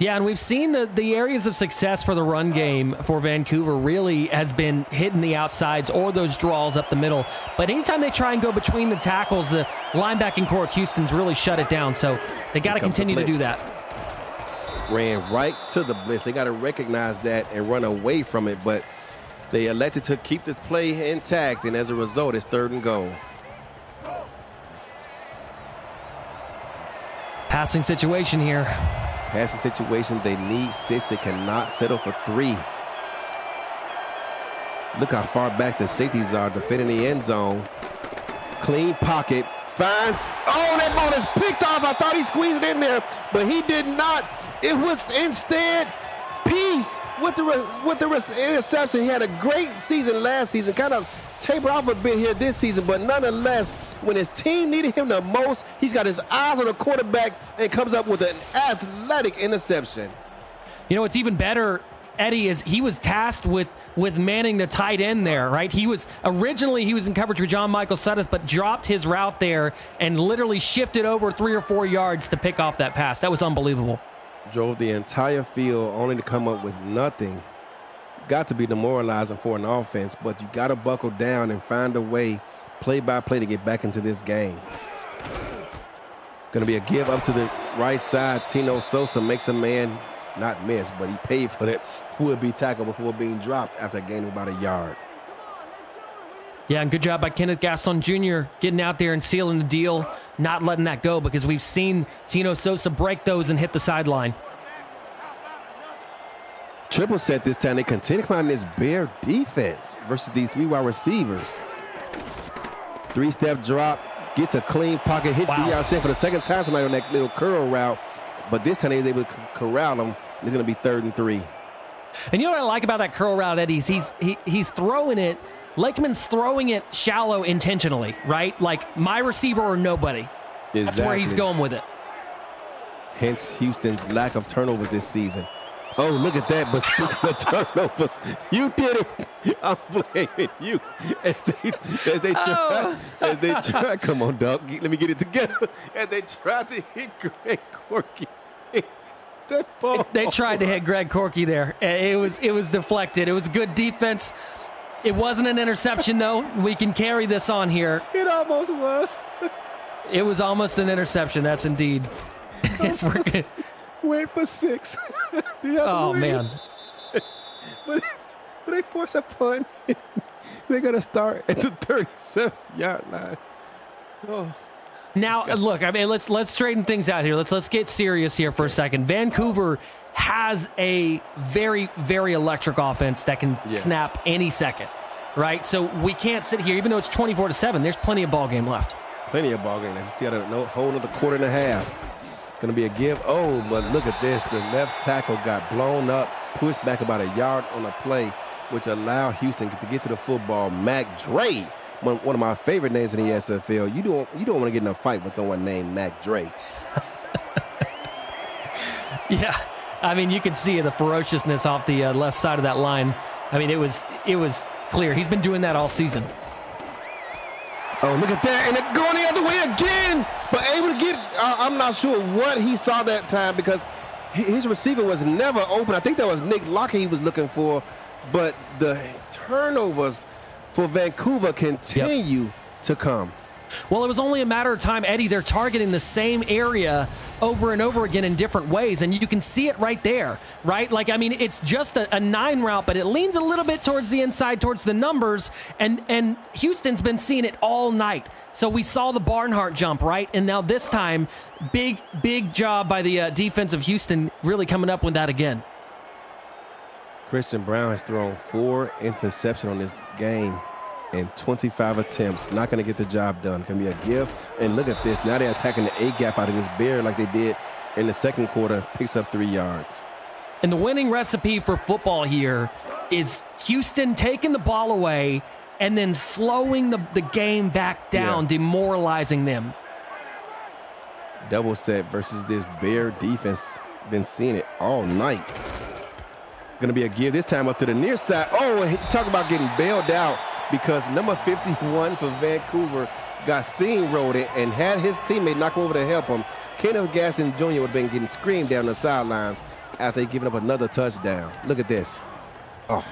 Yeah, and we've seen the areas of success for the run game for Vancouver really has been hitting the outsides or those draws up the middle. But anytime they try and go between the tackles, the linebacking core of Houston's really shut it down. So they got to continue to do that. Ran right to the blitz. They got to recognize that and run away from it. But they elected to keep this play intact, and as a result, it's 3rd and goal. Passing situation here. Passing situation, they need 6. They cannot settle for 3. Look how far back the safeties are defending the end zone. Clean pocket, finds, oh, that ball is picked off. I thought he squeezed it in there, but he did not. It was instead Peace with the interception. He had a great season last season, kind of tapered off a bit here this season, but nonetheless, when his team needed him the most, he's got his eyes on the quarterback and comes up with an athletic interception. You know, what's even better, Eddie, is he was tasked with manning the tight end there, right? Originally he was in coverage with John Michael Sudduth, but dropped his route there and literally shifted over 3 or 4 yards to pick off that pass. That was unbelievable. Drove the entire field only to come up with nothing. Got to be demoralizing for an offense, but you got to buckle down and find a way, play by play, to get back into this game. Going to be a give up to the right side. Tino Sosa makes a man not miss, but he paid for that would-be tackle before being dropped after a gain of about a yard. Yeah, and good job by Kenneth Gaston Jr. getting out there and sealing the deal, not letting that go, because we've seen Tino Sosa break those and hit the sideline. Triple set this time. They continue climbing this Bear defense versus these 3 wide receivers. 3-step drop, gets a clean pocket, hits the yard set for the second time tonight on that little curl route. But this time he was able to corral him. It's going to be 3rd and 3. And you know what I like about that curl route, Eddie? He's throwing it. Lakeman's throwing it shallow intentionally, right? Like my receiver or nobody. Exactly. That's where he's going with it. Hence Houston's lack of turnovers this season. Oh, look at that. But speaking of turnovers, you did it. I'm blaming you. As they try. Come on, dog. Let me get it together. As they tried to hit Greg Corky. That ball. They tried to hit Greg Corky there. It was deflected. It was good defense. It wasn't an interception, though. We can carry this on here. It almost was. It was almost an interception. That's indeed. It's working. Wait for 6. Oh, way. Man. But they force a punt. They're going to start at the 37-yard line. Oh. Now, look, I mean, let's straighten things out here. Let's get serious here for a second. Vancouver has a very, very electric offense that can snap any second, right? So we can't sit here, even though it's 24-7, there's plenty of ball game left. Plenty of ball game left. You still got a whole another quarter and a half. Going to be a give. Oh, but look at this. The left tackle got blown up, pushed back about a yard on a play, which allowed Houston to get to the football. Mac Dre, one of my favorite names in the SFL. You don't want to get in a fight with someone named Mac Dre. Yeah. I mean, you can see the ferociousness off the left side of that line. I mean, it was clear. He's been doing that all season. Oh, look at that. And it going the other way again. But able to get, I'm not sure what he saw that time because his receiver was never open. I think that was Nick Lockett he was looking for. But the turnovers for Vancouver continue to come. Well, it was only a matter of time, Eddie. They're targeting the same area over and over again in different ways, and you can see it right there, right? Like, I mean, it's just a 9 route, but it leans a little bit towards the inside, towards the numbers, and Houston's been seeing it all night. So we saw the Barnhart jump, right? And now this time, big job by the defense of Houston really coming up with that again. Christian Brown has thrown 4 interceptions on this game in 25 attempts. Not going to get the job done. Going to be a give. And look at this. Now they're attacking the A-gap out of this Bear like they did in the second quarter. Picks up 3 yards. And the winning recipe for football here is Houston taking the ball away and then slowing the game back down, demoralizing them. Double set versus this Bear defense. Been seeing it all night. Going to be a give this time up to the near side. Oh, talk about getting bailed out because number 51 for Vancouver got steamrolled and had his teammate knock him over to help him. Kenneth Gaston Jr. would have been getting screamed down the sidelines after giving up another touchdown. Look at this. Oh,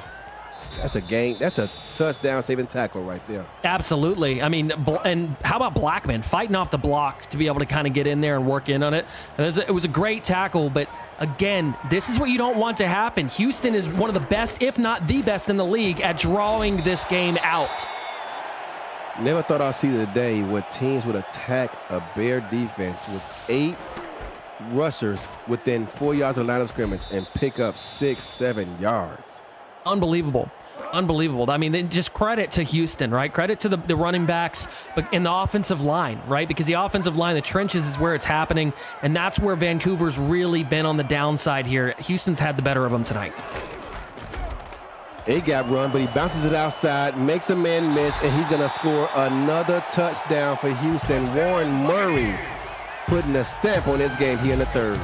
that's a touchdown saving tackle right there. Absolutely. I mean, and how about Blackman fighting off the block to be able to kind of get in there and work in on it? It was a great tackle, but again, this is what you don't want to happen. Houston is one of the best, if not the best in the league at drawing this game out. Never thought I'd see the day where teams would attack a Bear defense with 8 rushers within 4 yards of the line of scrimmage and pick up 6-7 yards. Unbelievable. Unbelievable. I mean, just credit to Houston, right? Credit to the running backs, but in the offensive line, right? Because the offensive line, the trenches is where it's happening, and that's where Vancouver's really been on the downside here. Houston's had the better of them tonight. A-gap run, but he bounces it outside, makes a man miss, and he's going to score another touchdown for Houston. Warren Murray putting a stamp on this game here in the third.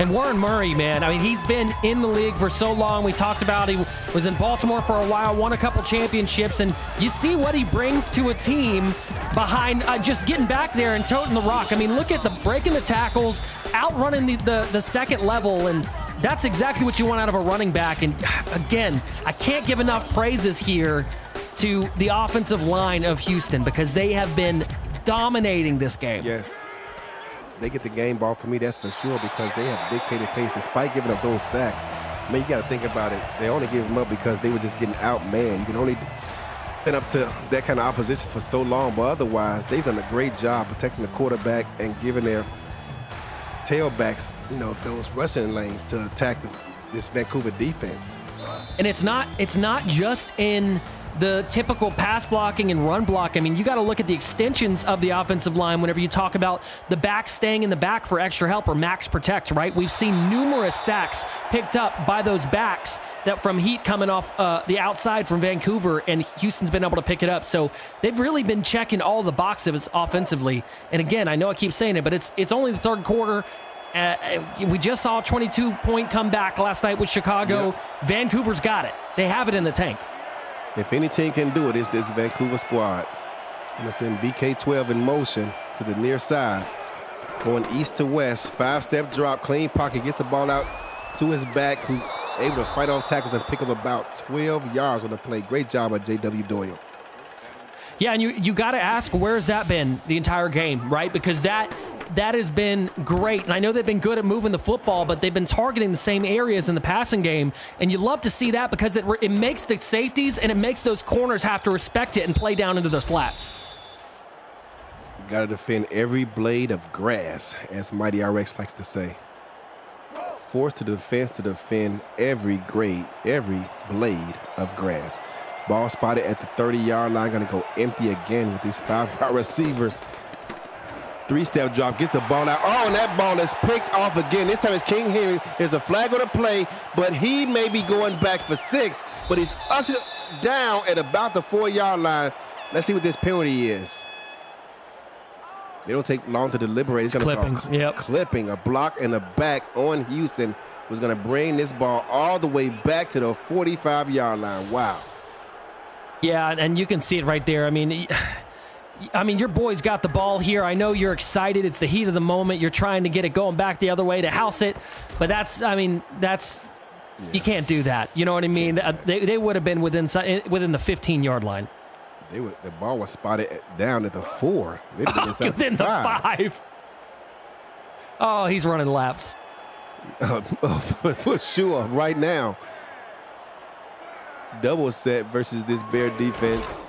And Warren Murray, man, I mean, he's been in the league for so long. We talked about he was in Baltimore for a while, won a couple championships, and you see what he brings to a team behind just getting back there and toting the rock. I mean, look at the breaking the tackles, outrunning the second level, and that's exactly what you want out of a running back. And again, I can't give enough praises here to the offensive line of Houston because they have been dominating this game. Yes. They get the game ball for me, that's for sure, because they have dictated pace despite giving up those sacks. I mean, you got to think about it. They only gave them up because they were just getting outmanned. You can only been up to that kind of opposition for so long, but otherwise, they've done a great job protecting the quarterback and giving their tailbacks, you know, those rushing lanes to attack this Vancouver defense. And it's not just in the typical pass blocking and run block. I mean, you got to look at the extensions of the offensive line whenever you talk about the back staying in the back for extra help or max protect, right? We've seen numerous sacks picked up by those backs that from heat coming off the outside from Vancouver, and Houston's been able to pick it up. So they've really been checking all the boxes offensively. And again, I know I keep saying it, but it's only the third quarter. We just saw a 22-point comeback last night with Chicago. Yep. Vancouver's got it. They have it in the tank. If any team can do it, it's this Vancouver squad. I'm going to send BK12 in motion to the near side. Going east to west, 5-step drop, clean pocket, gets the ball out to his back, who able to fight off tackles and pick up about 12 yards on the play. Great job by J.W. Doyle. Yeah, and you got to ask, where's that been the entire game, right? Because that has been great. And I know they've been good at moving the football, but they've been targeting the same areas in the passing game. And you love to see that because it makes the safeties and it makes those corners have to respect it and play down into those flats. Got to defend every blade of grass, as Mighty RX likes to say. Forced to defense to defend every blade of grass. Ball spotted at the 30-yard line. Going to go empty again with these 5 receivers. 3-step drop, gets the ball out. Oh, and that ball is picked off again. This time it's King Henry. There's a flag on the play, but he may be going back for 6, but he's ushered down at about the 4-yard line. Let's see what this penalty is. They don't take long to deliberate. It's going to clipping. A block and a back on Houston was going to bring this ball all the way back to the 45-yard line. Wow. Yeah, and you can see it right there. I mean, your boy's got the ball here. I know you're excited. It's the heat of the moment. You're trying to get it going back the other way to house it. But you can't do that. You know what I mean? They would have been within the 15-yard line. The ball was spotted down at the 4. Within the 5. Oh, he's running laps. For sure, right now. Double set versus this Bear defense.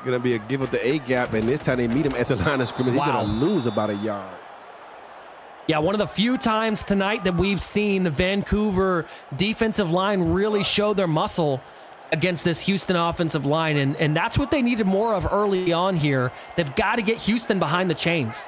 Going to be a give up the A-gap, and this time they meet him at the line of scrimmage. Wow. He's going to lose about a yard. Yeah, one of the few times tonight that we've seen the Vancouver defensive line really show their muscle against this Houston offensive line, and that's what they needed more of early on here. They've got to get Houston behind the chains.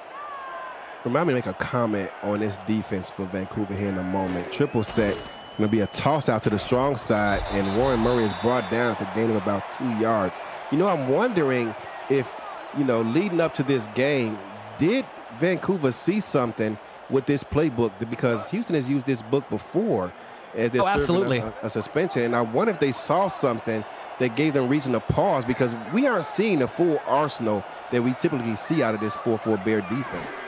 Remind me to make a comment on this defense for Vancouver here in a moment. Triple set, Going to be a toss out to the strong side, and Warren Murray is brought down at the gain of about 2 yards. I'm wondering if, leading up to this game, did Vancouver see something with this playbook? Because Houston has used this book before as they're absolutely. serving a suspension, and I wonder if they saw something that gave them reason to pause, because we aren't seeing the full arsenal that we typically see out of this 4-4 Bear defense.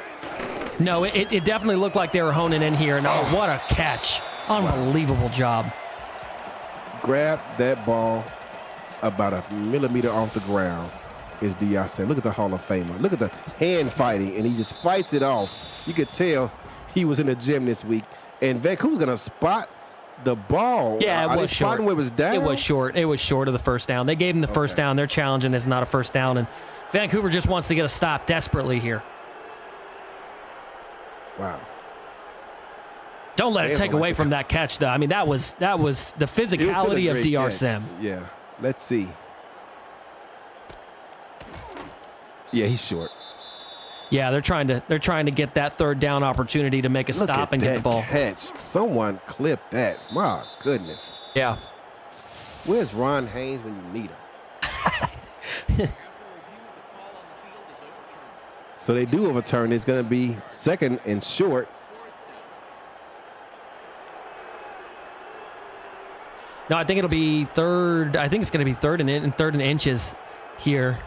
No, it definitely looked like they were honing in here, and what a catch. Unbelievable job. Grab that ball about a millimeter off the ground is D.R. Sim. Look at the Hall of Famer. Look at the hand fighting, and he just fights it off. You could tell he was in the gym this week, and Vancouver's going to spot the ball. Yeah, it was short. Where it was down? It was short. It was short of the first down. They gave him the first down. They're challenging. It's not a first down, and Vancouver just wants to get a stop desperately here. Wow. Don't let it take away from that catch, though. I mean, that was the physicality of D.R. Sim. Yeah. Let's see. Yeah, he's short. Yeah, they're trying to get that third down opportunity to make a stop and get the ball. Catch. Someone clipped that. My goodness. Yeah. Where's Ron Haynes when you need him? So they do overturn. It's going to be second and short. No, I think it'll be third. I think it's going to be third and inches here.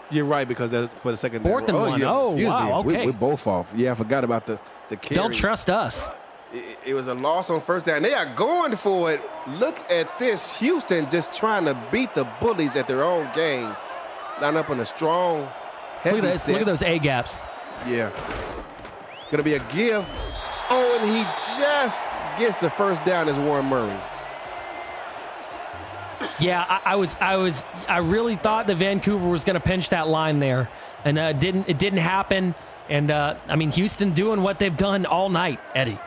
You're right, because that's for the second. Fourth and one. Yeah, excuse wow. me. Okay. We're both off. Yeah, I forgot about the carry. Don't trust us. It was a loss on first down. They are going for it. Look at this. Houston just trying to beat the bullies at their own game. Line up on a strong, heavy set. Look at those A gaps. Yeah. Going to be a give. Oh, and he just gets the first down as Warren Murray. Yeah, I really thought that Vancouver was going to pinch that line there, and it didn't happen. And I mean, Houston doing what they've done all night, Eddie.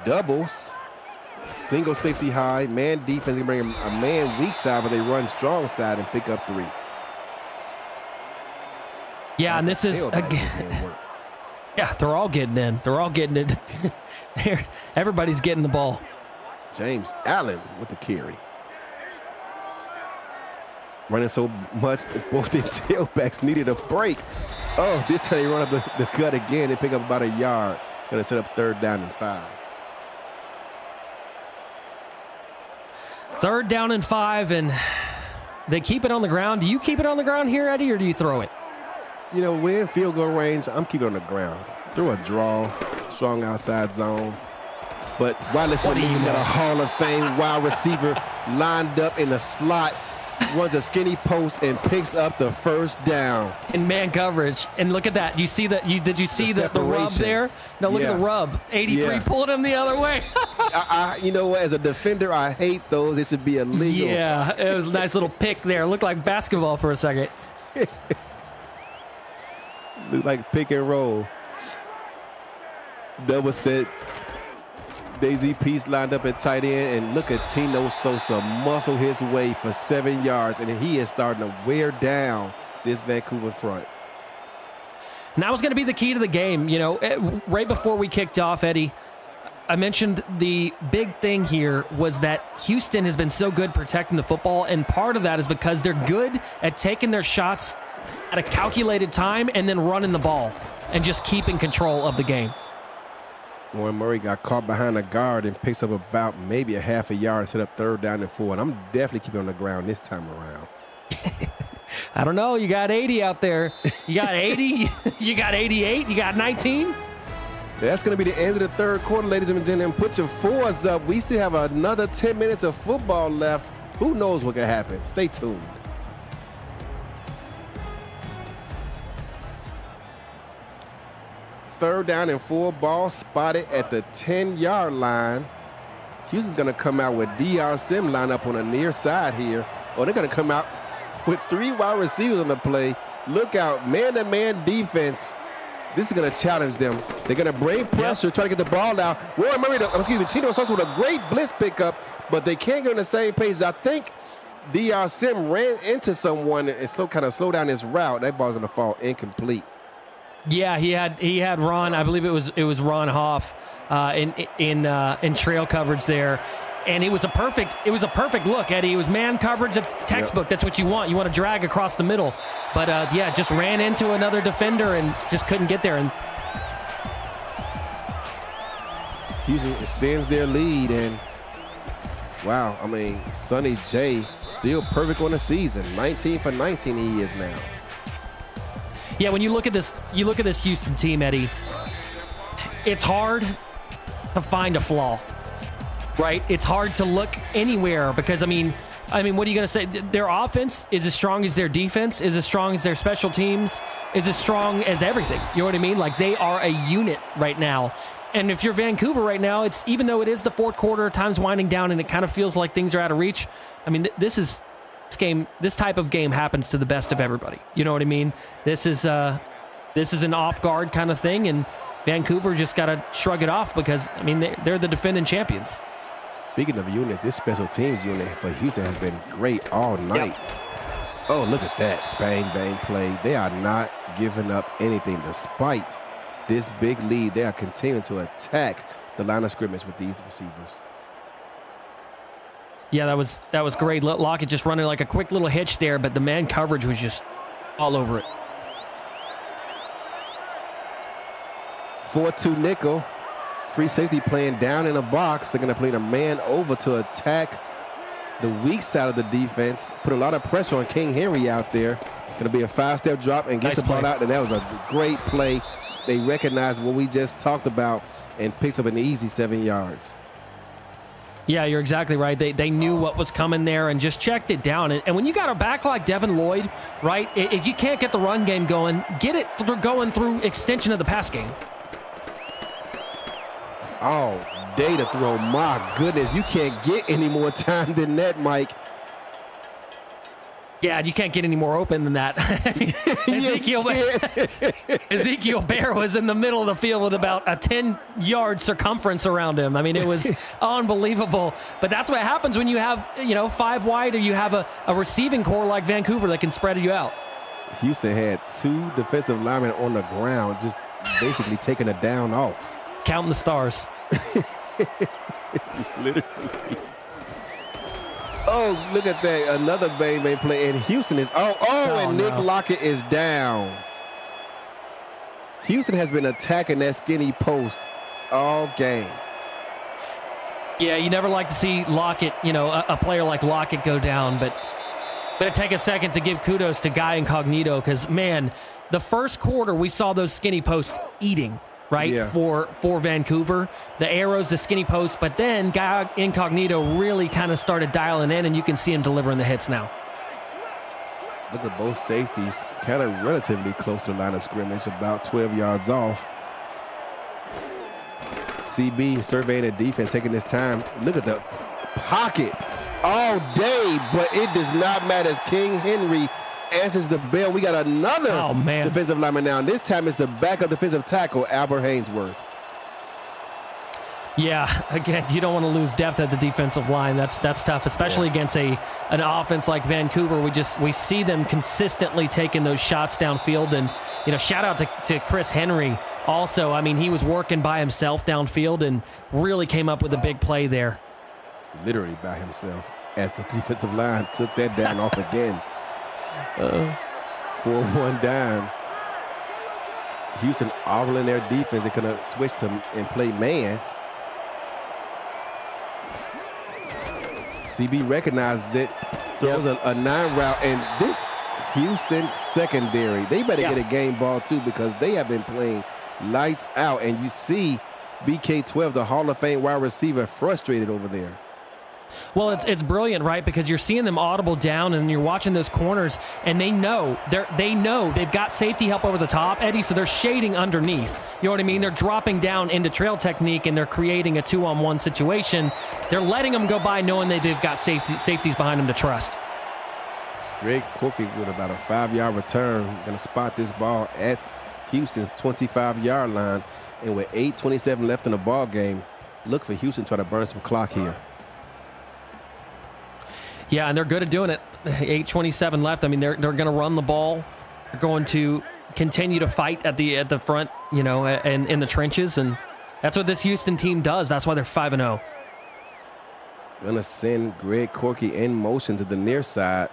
Doubles, single safety high, man defense can bring a man weak side, but they run strong side and pick up 3. Yeah, and this is again. Yeah, they're all getting in. They're all getting it. Everybody's getting the ball. James Allen with the carry. Running so much that both the tailbacks needed a break. Oh, this time they run up the gut again. They pick up about a yard. Going to set up third down and 5. Third down and 5, and they keep it on the ground. Do you keep it on the ground here, Eddie, or do you throw it? We're in field goal range. I'm keeping it on the ground. Throw a draw, strong outside zone. But while it's got a Hall of Fame wide receiver lined up in the slot, runs a skinny post and picks up the first down. In man coverage. And look at that. Did you see the rub there? No, look at the rub. 83 pulling him the other way. As a defender, I hate those. It should be illegal. Yeah, it was a nice little pick there. Looked like basketball for a second. Looked like pick and roll. Double set. Daisy Peace lined up at tight end, and look at Tino Sosa muscle his way for 7 yards, and he is starting to wear down this Vancouver front. And that was going to be the key to the game. Right before we kicked off, Eddie, I mentioned the big thing here was that Houston has been so good protecting the football, and part of that is because they're good at taking their shots at a calculated time and then running the ball and just keeping control of the game. Warren Murray got caught behind a guard and picks up about maybe a half a yard, set up third down and 4. And I'm definitely keeping on the ground this time around. I don't know. You got 80 out there. You got 80. You got 88. You got 19. That's going to be the end of the third quarter, ladies and gentlemen. Put your 4s up. We still have another 10 minutes of football left. Who knows what could happen? Stay tuned. Third down and 4, ball spotted at the 10-yard line. Houston's going to come out with D.R. Sim line up on the near side here. Or they're going to come out with 3 wide receivers on the play. Look out, man-to-man defense. This is going to challenge them. They're going to bring pressure, try to get the ball out. Warren Murray, Tino Sosa with a great blitz pickup, but they can't get on the same page. I think D.R. Sim ran into someone and kind of slow down his route. That ball's going to fall incomplete. Yeah, he had Ron. I believe it was Ron Hoff in trail coverage there, and it was a perfect look, Eddie. It was man coverage. That's textbook. Yep. That's what you want. You want to drag across the middle, but just ran into another defender and just couldn't get there. And Houston extends their lead, and wow, I mean, Sonny J still perfect on the season. 19 for 19 he is now. Yeah, when you look at this Houston team, Eddie, it's hard to find a flaw, right? It's hard to look anywhere because, I mean, what are you going to say? Their offense is as strong as their defense, is as strong as their special teams, is as strong as everything. You know what I mean? Like, they are a unit right now. And if you're Vancouver right now, it's even though it is the fourth quarter, time's winding down, and it kind of feels like things are out of reach. I mean, this type of game happens to the best of everybody. You know what I mean? This is an off-guard kind of thing, and Vancouver just got to shrug it off because, I mean, they're the defending champions. Speaking of units, this special teams unit for Houston has been great all night. Yep. Oh, look at that bang, bang play. They are not giving up anything despite this big lead. They are continuing to attack the line of scrimmage with these receivers. Yeah, that was great. Lockett just running like a quick little hitch there, but the man coverage was just all over it. 4-2 nickel. Free safety playing down in a box. They're going to play the man over to attack the weak side of the defense. Put a lot of pressure on King Henry out there. Going to be a 5-step drop and get the ball out, and that was a great play. They recognized what we just talked about and picked up an easy 7 yards. Yeah, you're exactly right. They knew what was coming there and just checked it down. And when you got a back like Devin Lloyd, right, if you can't get the run game going, get it going through extension of the pass game. All day to throw. My goodness, you can't get any more time than that, Mike. Yeah, you can't get any more open than that. Ezekiel Bear was in the middle of the field with about a 10-yard circumference around him. I mean, it was unbelievable. But that's what happens when you have, 5 wide or you have a receiving core like Vancouver that can spread you out. Houston had 2 defensive linemen on the ground, just basically taking a down off. Counting the stars. Literally. Oh, look at that. Another bang play. And Houston is, Nick Lockett is down. Houston has been attacking that skinny post all game. Yeah, you never like to see Lockett, a player like Lockett go down, but better take a second to give kudos to Guy Incognito because, man, the first quarter we saw those skinny posts eating. Right, yeah. For Vancouver, the arrows, the skinny posts, but then Guy Incognito really kind of started dialing in, and you can see him delivering the hits now. Look at both safeties, kind of relatively close to the line of scrimmage, about 12 yards off. CB surveying the defense, taking his time. Look at the pocket all day, but it does not matter as King Henry answers the bell. We got another defensive lineman now. And this time it's the backup defensive tackle, Albert Hainsworth. Yeah, again, you don't want to lose depth at the defensive line. That's tough, especially against an offense like Vancouver. We see them consistently taking those shots downfield. And, shout out to Chris Henry also. I mean, he was working by himself downfield and really came up with a big play there. Literally by himself as the defensive line took that down off again. 4-1 down. Houston all in their defense. They're going to switch to and play man. CB recognizes it, throws a 9 route, and this Houston secondary, they better get a game ball too because they have been playing lights out. And you see BK12, the Hall of Fame wide receiver, frustrated over there. Well, it's brilliant, right? Because you're seeing them audible down, and you're watching those corners, and they know they've got safety help over the top, Eddie. So they're shading underneath. You know what I mean? They're dropping down into trail technique, and they're creating a 2-on-1 situation. They're letting them go by, knowing that they've got safeties behind them to trust. Greg Corky with about a 5-yard return, going to spot this ball at Houston's 25-yard line, and with 8:27 left in the ball game, look for Houston to try to burn some clock here. Yeah, and they're good at doing it. 8:27 left. I mean, they're going to run the ball. They're going to continue to fight at the front, you know, and in the trenches, and that's what this Houston team does. That's why they're 5-0. Gonna send Greg Corky in motion to the near side.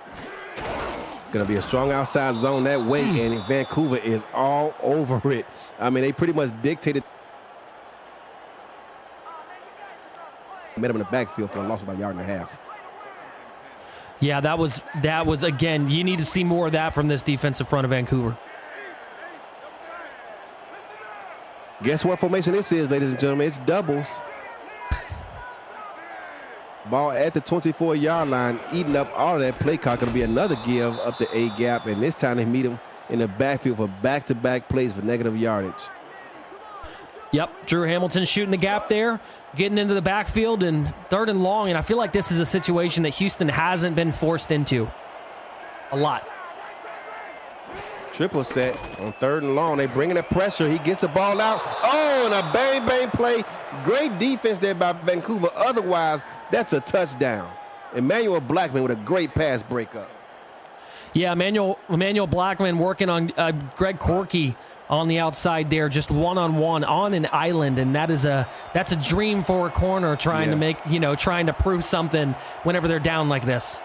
Gonna be a strong outside zone that way, and Vancouver is all over it. I mean, they pretty much dictated. Met him in the backfield for a loss of about a yard and a half. Yeah, that was again, you need to see more of that from this defensive front of Vancouver. Guess what formation this is, ladies and gentlemen? It's doubles. Ball at the 24-yard line, eating up all of that play clock. Going to be another give up the A gap, and this time they meet him in the backfield for back-to-back plays for negative yardage. Yep, Drew Hamilton shooting the gap there, getting into the backfield, and 3rd and long, and I feel like this is a situation that Houston hasn't been forced into a lot. Triple set on 3rd and long. They bringing the pressure. He gets the ball out. Oh, and a bang play. Great defense there by Vancouver. Otherwise, that's a touchdown. Emmanuel Blackman with a great pass breakup. Yeah, Emmanuel Blackman working on Greg Corky on the outside there, just one-on-one on an island, and that's a dream for a corner trying to make, trying to prove something whenever they're down like this.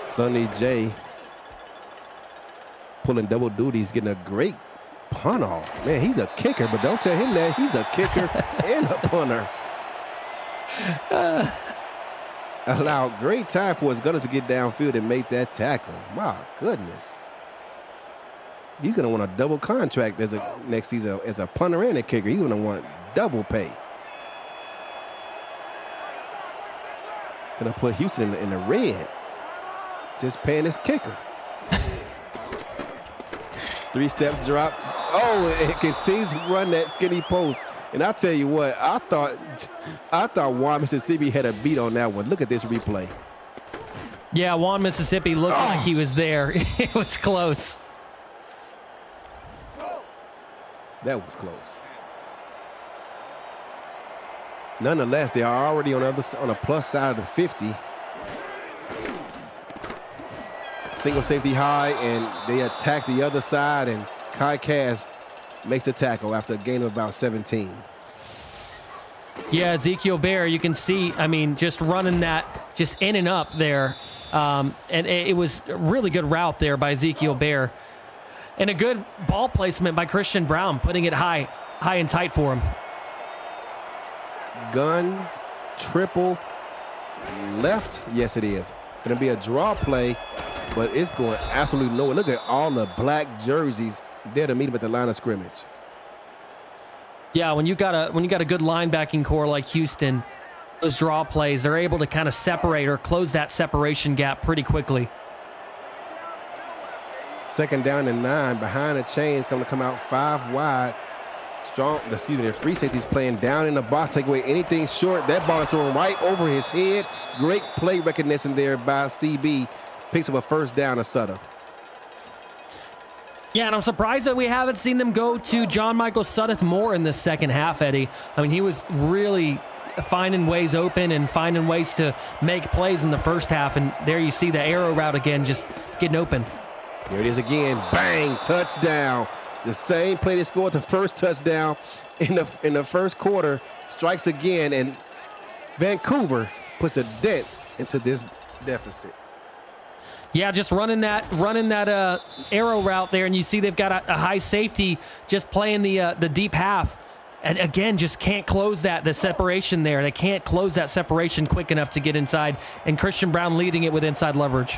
Sonny J pulling double duty. He's getting a great punt off. Man, he's a kicker, but don't tell him that. He's a kicker and a punter. Allowed great time for his gunners to get downfield and make that tackle. My goodness. He's going to want a double contract next season as a punter and a kicker. He's going to want double pay. Going to put Houston in the red. Just paying his kicker. 3-step drop. Oh, it continues to run that skinny post. And I'll tell you what, I thought Juan Mississippi had a beat on that one. Look at this replay. Yeah, Juan Mississippi looked like he was there. It was close. That was close. Nonetheless, they are already on a plus side of the 50. Single safety high, and they attack the other side, and Kai Cass makes the tackle after a gain of about 17. Yeah, Ezekiel Bear, you can see, I mean, just running that just in and up there. And it was a really good route there by Ezekiel Bear. And a good ball placement by Christian Brown, putting it high and tight for him. Gun, triple, left. Yes, it is. Going to be a draw play, but it's going absolutely nowhere. Look at all the black jerseys there to meet him at the line of scrimmage. Yeah, when you got a good linebacking core like Houston, those draw plays, they're able to kind of separate or close that separation gap pretty quickly. 2nd down and 9. Behind the chains, going to come out 5 wide. The free safety's playing down in the box, take away anything short. That ball is thrown right over his head. Great play recognition there by CB. Picks up a 1st down to Sutter. Yeah, and I'm surprised that we haven't seen them go to John Michael Sudduth more in the second half, Eddie. I mean, he was really finding ways open and finding ways to make plays in the first half, and there you see the arrow route again, just getting open. There it is again. Bang! Touchdown. The same play that scored the first touchdown in the first quarter strikes again, and Vancouver puts a dent into this deficit. Yeah, just running that arrow route there, and you see they've got a high safety just playing the deep half, and again just can't close the separation there. They can't close that separation quick enough to get inside, and Christian Brown leading it with inside leverage.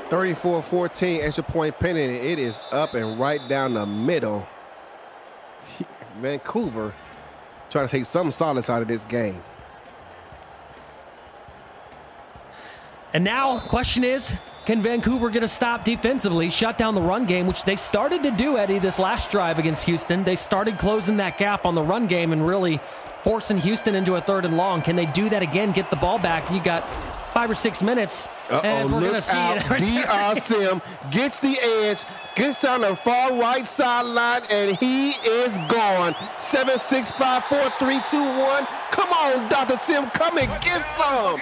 34-14, extra point pending. It is up and right down the middle. Vancouver trying to take some solace out of this game. And now, question is, can Vancouver get a stop defensively, shut down the run game, which they started to do, Eddie, this last drive against Houston. They started closing that gap on the run game and really forcing Houston into a 3rd and long. Can they do that again, get the ball back? You got 5 or 6 minutes. And we're gonna see it. D.R. Sim gets the edge, gets down the far right sideline, and he is gone. 7, 6, 5, 4, 3, 2, 1. Come on, Dr. Sim, come and get some.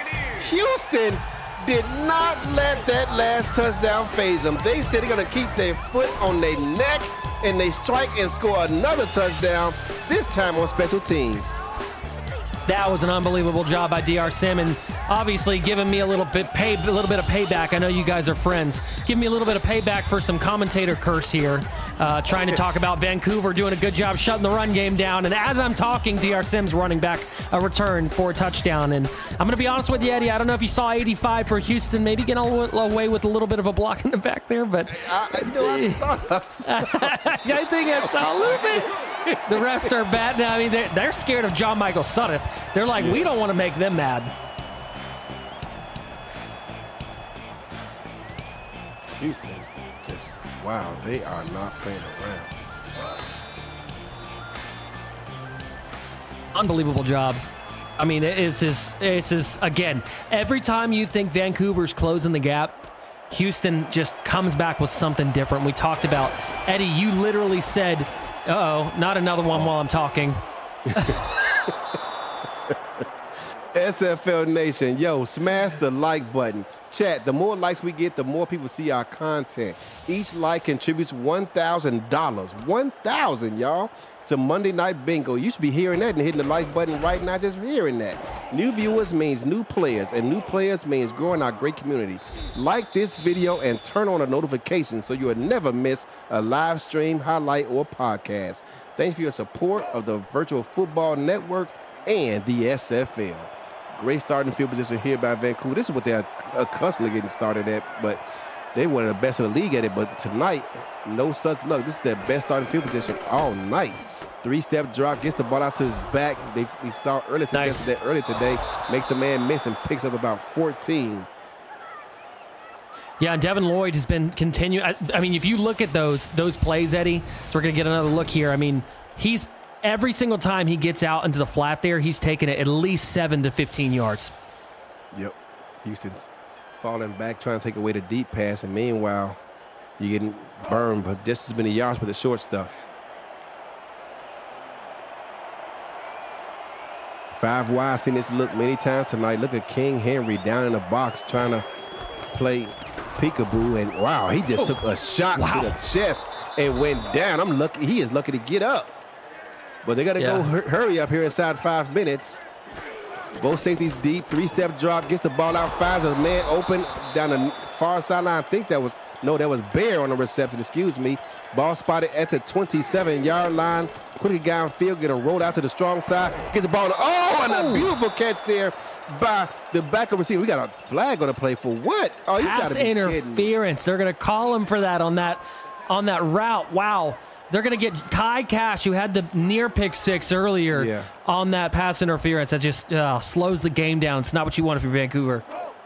Houston did not let that last touchdown phase them. They said they're going to keep their foot on their neck, and they strike and score another touchdown, this time on special teams. That was an unbelievable job by DR Sim, and obviously giving me a little bit of payback. I know you guys are friends. Give me a little bit of payback for some commentator curse here, trying to talk about Vancouver doing a good job shutting the run game down. And as I'm talking, DR Sim's running back a return for a touchdown. And I'm going to be honest with you, Eddie, I don't know if you saw 85 for Houston, maybe getting away with a little bit of a block in the back there, but I think I saw a little bit. The refs are bad. I mean, they're scared of John Michael Sudduth. They're like, we don't want to make them mad. Houston, just, wow, they are not playing around. Unbelievable job. I mean, it's just, again, every time you think Vancouver's closing the gap, Houston just comes back with something different. We talked about, Eddie, you literally said, uh-oh, not another one while I'm talking. SFL Nation, yo, smash the like button. Chat, the more likes we get, the more people see our content. Each like contributes $1,000. $1,000, y'all, to Monday Night Bingo. You should be hearing that and hitting the like button right now, just hearing that. New viewers means new players, and new players means growing our great community. Like this video and turn on a notification so you will never miss a live stream, highlight, or podcast. Thanks for your support of the Virtual Football Network and the SFL. Great starting field position here by Vancouver. This is what they're accustomed to getting started at, but they were the best in the league at it. But tonight, no such luck. This is their best starting field position all night. Three-step drop, gets the ball out to his back. We saw earlier today, makes a man miss and picks up about 14. Yeah, and Devin Lloyd has been continuing. I mean, if you look at those plays, Eddie, so we're going to get another look here. I mean, every single time he gets out into the flat there, he's taken it at least 7 to 15 yards. Yep. Houston's falling back, trying to take away the deep pass, and meanwhile, you're getting burned, but just as many yards with the short stuff. 5 wide, seen this look many times tonight. Look at King Henry down in the box trying to play peekaboo, and wow, he just took a shot to the chest and went down. I'm lucky. He is lucky to get up. But they got to go hurry up here inside 5 minutes. Both safeties deep, three-step drop, gets the ball out, finds a man open down the far sideline. I think that was Bear on the reception, excuse me. Ball spotted at the 27-yard line. Quickly downfield, get a roll out to the strong side. Gets the ball, and a beautiful catch there by the backup receiver. We got a flag on the play for what? Oh, you got to be interference. They're going to call him for that on that route. Wow. They're going to get Kai Cash, who had the near pick 6 earlier on that pass interference. That just slows the game down. It's not what you want if you're Vancouver.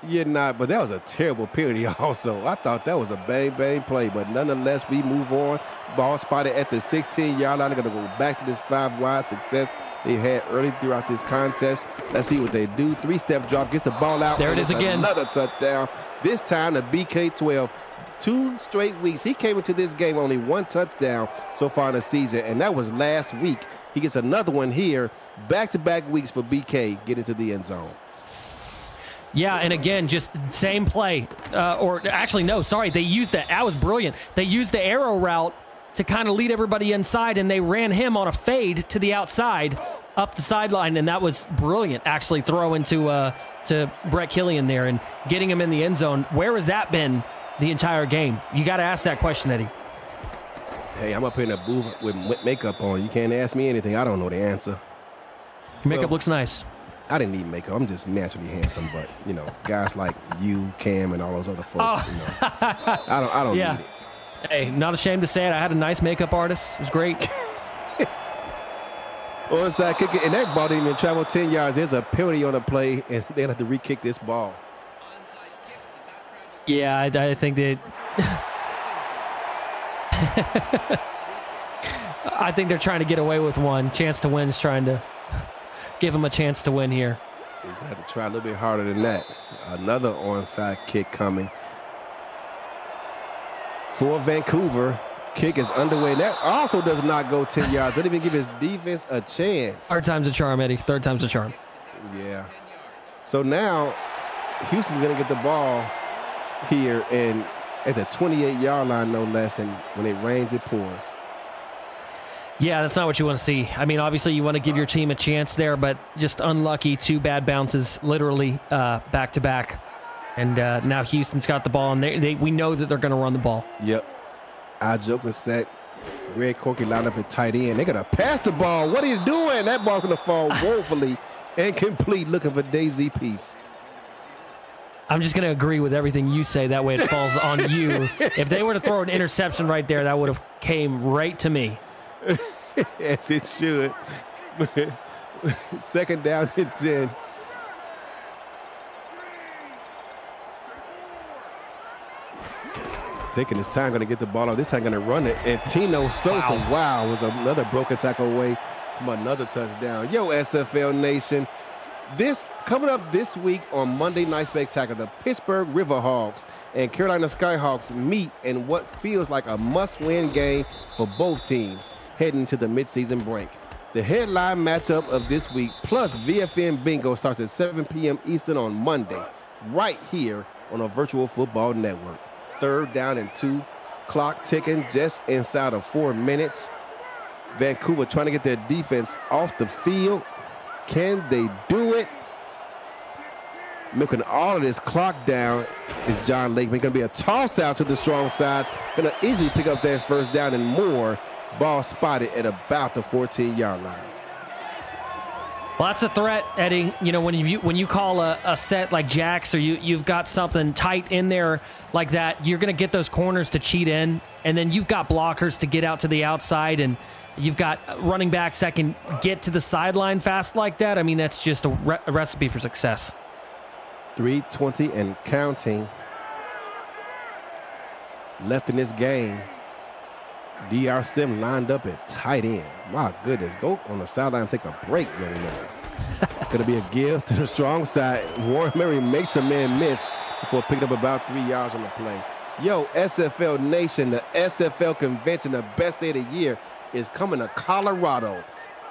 You're not, but that was a terrible penalty also. I thought that was a bang play, but nonetheless, we move on. Ball spotted at the 16-yard line. They're going to go back to this 5-wide success they had early throughout this contest. Let's see what they do. Three-step drop, gets the ball out. There it is again. Another touchdown. This time the BK12. 2 straight weeks. He came into this game only 1 touchdown so far in the season, and that was last week. He gets another one here. Back-to-back weeks for BK get into the end zone. Yeah, and again, just same play. They used that was brilliant. They used the arrow route to kind of lead everybody inside, and they ran him on a fade to the outside up the sideline, and that was brilliant, actually, throwing to Brett Killian there and getting him in the end zone. Where has that been the entire game? You got to ask that question, Eddie. Hey, I'm up here in the booth with makeup on. You can't ask me anything. I don't know the answer. Your makeup looks nice. I didn't need makeup. I'm just naturally handsome, but guys like you, Cam, and all those other folks. I don't need it. Hey, not ashamed to say it. I had a nice makeup artist. It was great. Onside kick, and that ball didn't even travel 10 yards. There's a penalty on the play, and they'll have to re-kick this ball. Yeah, I think that. I think they're trying to get away with one. Chance to Win's trying to give them a chance to win here. He's going to have to try a little bit harder than that. Another onside kick coming for Vancouver. Kick is underway. That also does not go 10 yards. Doesn't even give his defense a chance. Third time's a charm, Eddie. Third time's a charm. Yeah. So now Houston's going to get the ball here and at the 28-yard line, no less, and when it rains, it pours. Yeah, that's not what you want to see. I mean, obviously you want to give your team a chance there, but just unlucky, 2 bad bounces, literally back-to-back. And now Houston's got the ball, and we know that they're going to run the ball. Yep. Our joker set. Greg Corky lined up at tight end. They're going to pass the ball. What are you doing? That ball's going to fall woefully incomplete, looking for Daisy Peace. I'm just going to agree with everything you say. That way it falls on you. If they were to throw an interception right there, that would have came right to me. Yes, it should. Second down and 10. Taking his time, going to get the ball out. This time going to run it. And Tino Sosa, wow, was another broken tackle away from another touchdown. Yo, SFL Nation. This coming up this week on Monday Night Spectacular, the Pittsburgh Riverhawks and Carolina Skyhawks meet in what feels like a must-win game for both teams heading to the midseason break. The headline matchup of this week plus VFN Bingo starts at 7 p.m. Eastern on Monday, right here on a Virtual Football Network. 3rd down and 2, clock ticking just inside of 4 minutes. Vancouver trying to get their defense off the field. Can they do it? Milking all of this clock down is John Lakeman. Going to be a toss out to the strong side. Going to easily pick up that first down and more. Ball spotted at about the 14-yard line. Well, that's a threat, Eddie. You know, when you call a set like Jax or you've got something tight in there like that, you're going to get those corners to cheat in, and then you've got blockers to get out to the outside, and you've got running backs that can get to the sideline fast like that. I mean, that's just a recipe for success. 3:20 and counting left in this game. DR Sim lined up at tight end. My goodness, go on the sideline and take a break, young man. Going to be a give to the strong side. Warren Murray makes a man miss before picking up about 3 yards on the play. Yo, SFL Nation, the SFL convention, the best day of the year, is coming to Colorado.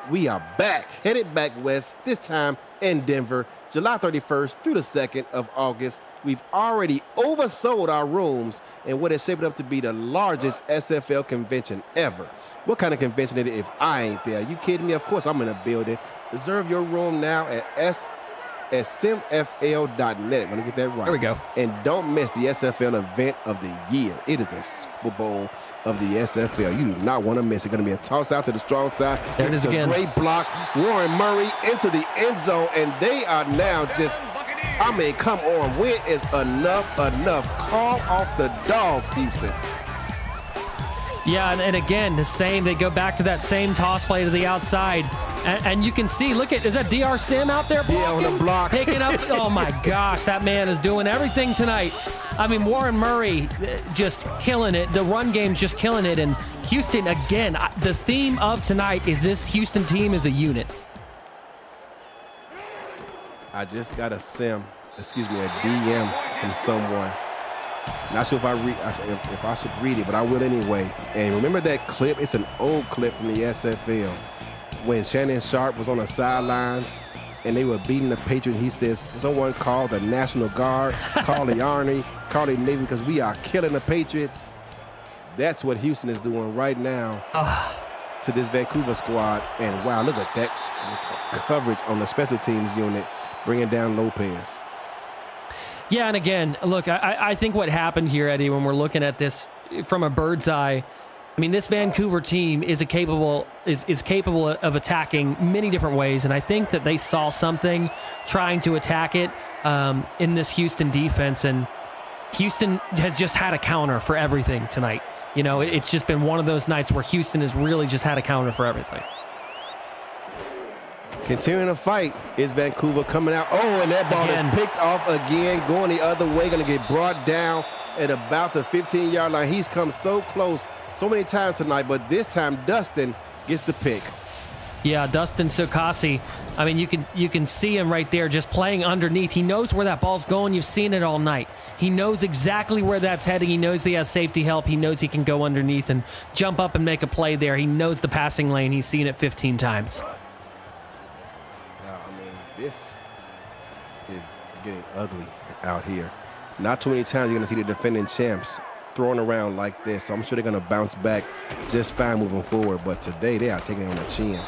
We are back, headed back west, this time in Denver, July 31st through the 2nd of August. We've already oversold our rooms in what is shaping up to be the largest SFL convention ever. What kind of convention is it if I ain't there? Are you kidding me? Of course I'm in the building. Reserve your room now at simfl.net. I'm going to get that right. There we go. And don't miss the SFL event of the year. It is the Super Bowl of the SFL. You do not want to miss it. Going to be a toss out to the strong side. There it is again. A great block. Warren Murray into the end zone, and they are now just, I mean, come on. When is enough? Call off the dogs, Houston. Yeah, and again, they go back to that same toss play to the outside. And you can see, look at, is that DR Sim out there blocking? Yeah, on the block. Picking up, oh my gosh, that man is doing everything tonight. I mean, Warren Murray just killing it. The run game's just killing it. And Houston, again, the theme of tonight is this Houston team is a unit. I just got a DM from someone. Not sure if I should read it, but I will anyway. And remember that clip? It's an old clip from the SFL when Shannon Sharp was on the sidelines and they were beating the Patriots. He says, someone called the National Guard, call the Army, call the Navy, because we are killing the Patriots. That's what Houston is doing right now to this Vancouver squad. And wow, look at that coverage on the special teams unit, bringing down Lopez. Yeah, and again, look, I think what happened here, Eddie, when we're looking at this from a bird's eye, I mean, this Vancouver team is capable of attacking many different ways, and I think that they saw something trying to attack it in this Houston defense, and Houston has just had a counter for everything tonight. You know, it's just been one of those nights where Houston has really just had a counter for everything. Continuing to fight is Vancouver coming out. Oh, and that ball is picked off again, going the other way, going to get brought down at about the 15-yard line. He's come so close so many times tonight, but this time Dustin gets the pick. Yeah, Dustin Sokasi. I mean, you can see him right there just playing underneath. He knows where that ball's going. You've seen it all night. He knows exactly where that's heading. He knows he has safety help. He knows he can go underneath and jump up and make a play there. He knows the passing lane. He's seen it 15 times. This is getting ugly. out here. Not too many times you're going to see the defending champs throwing around like this. So I'm sure they're going to bounce back just fine moving forward. But today they are taking it on the chin.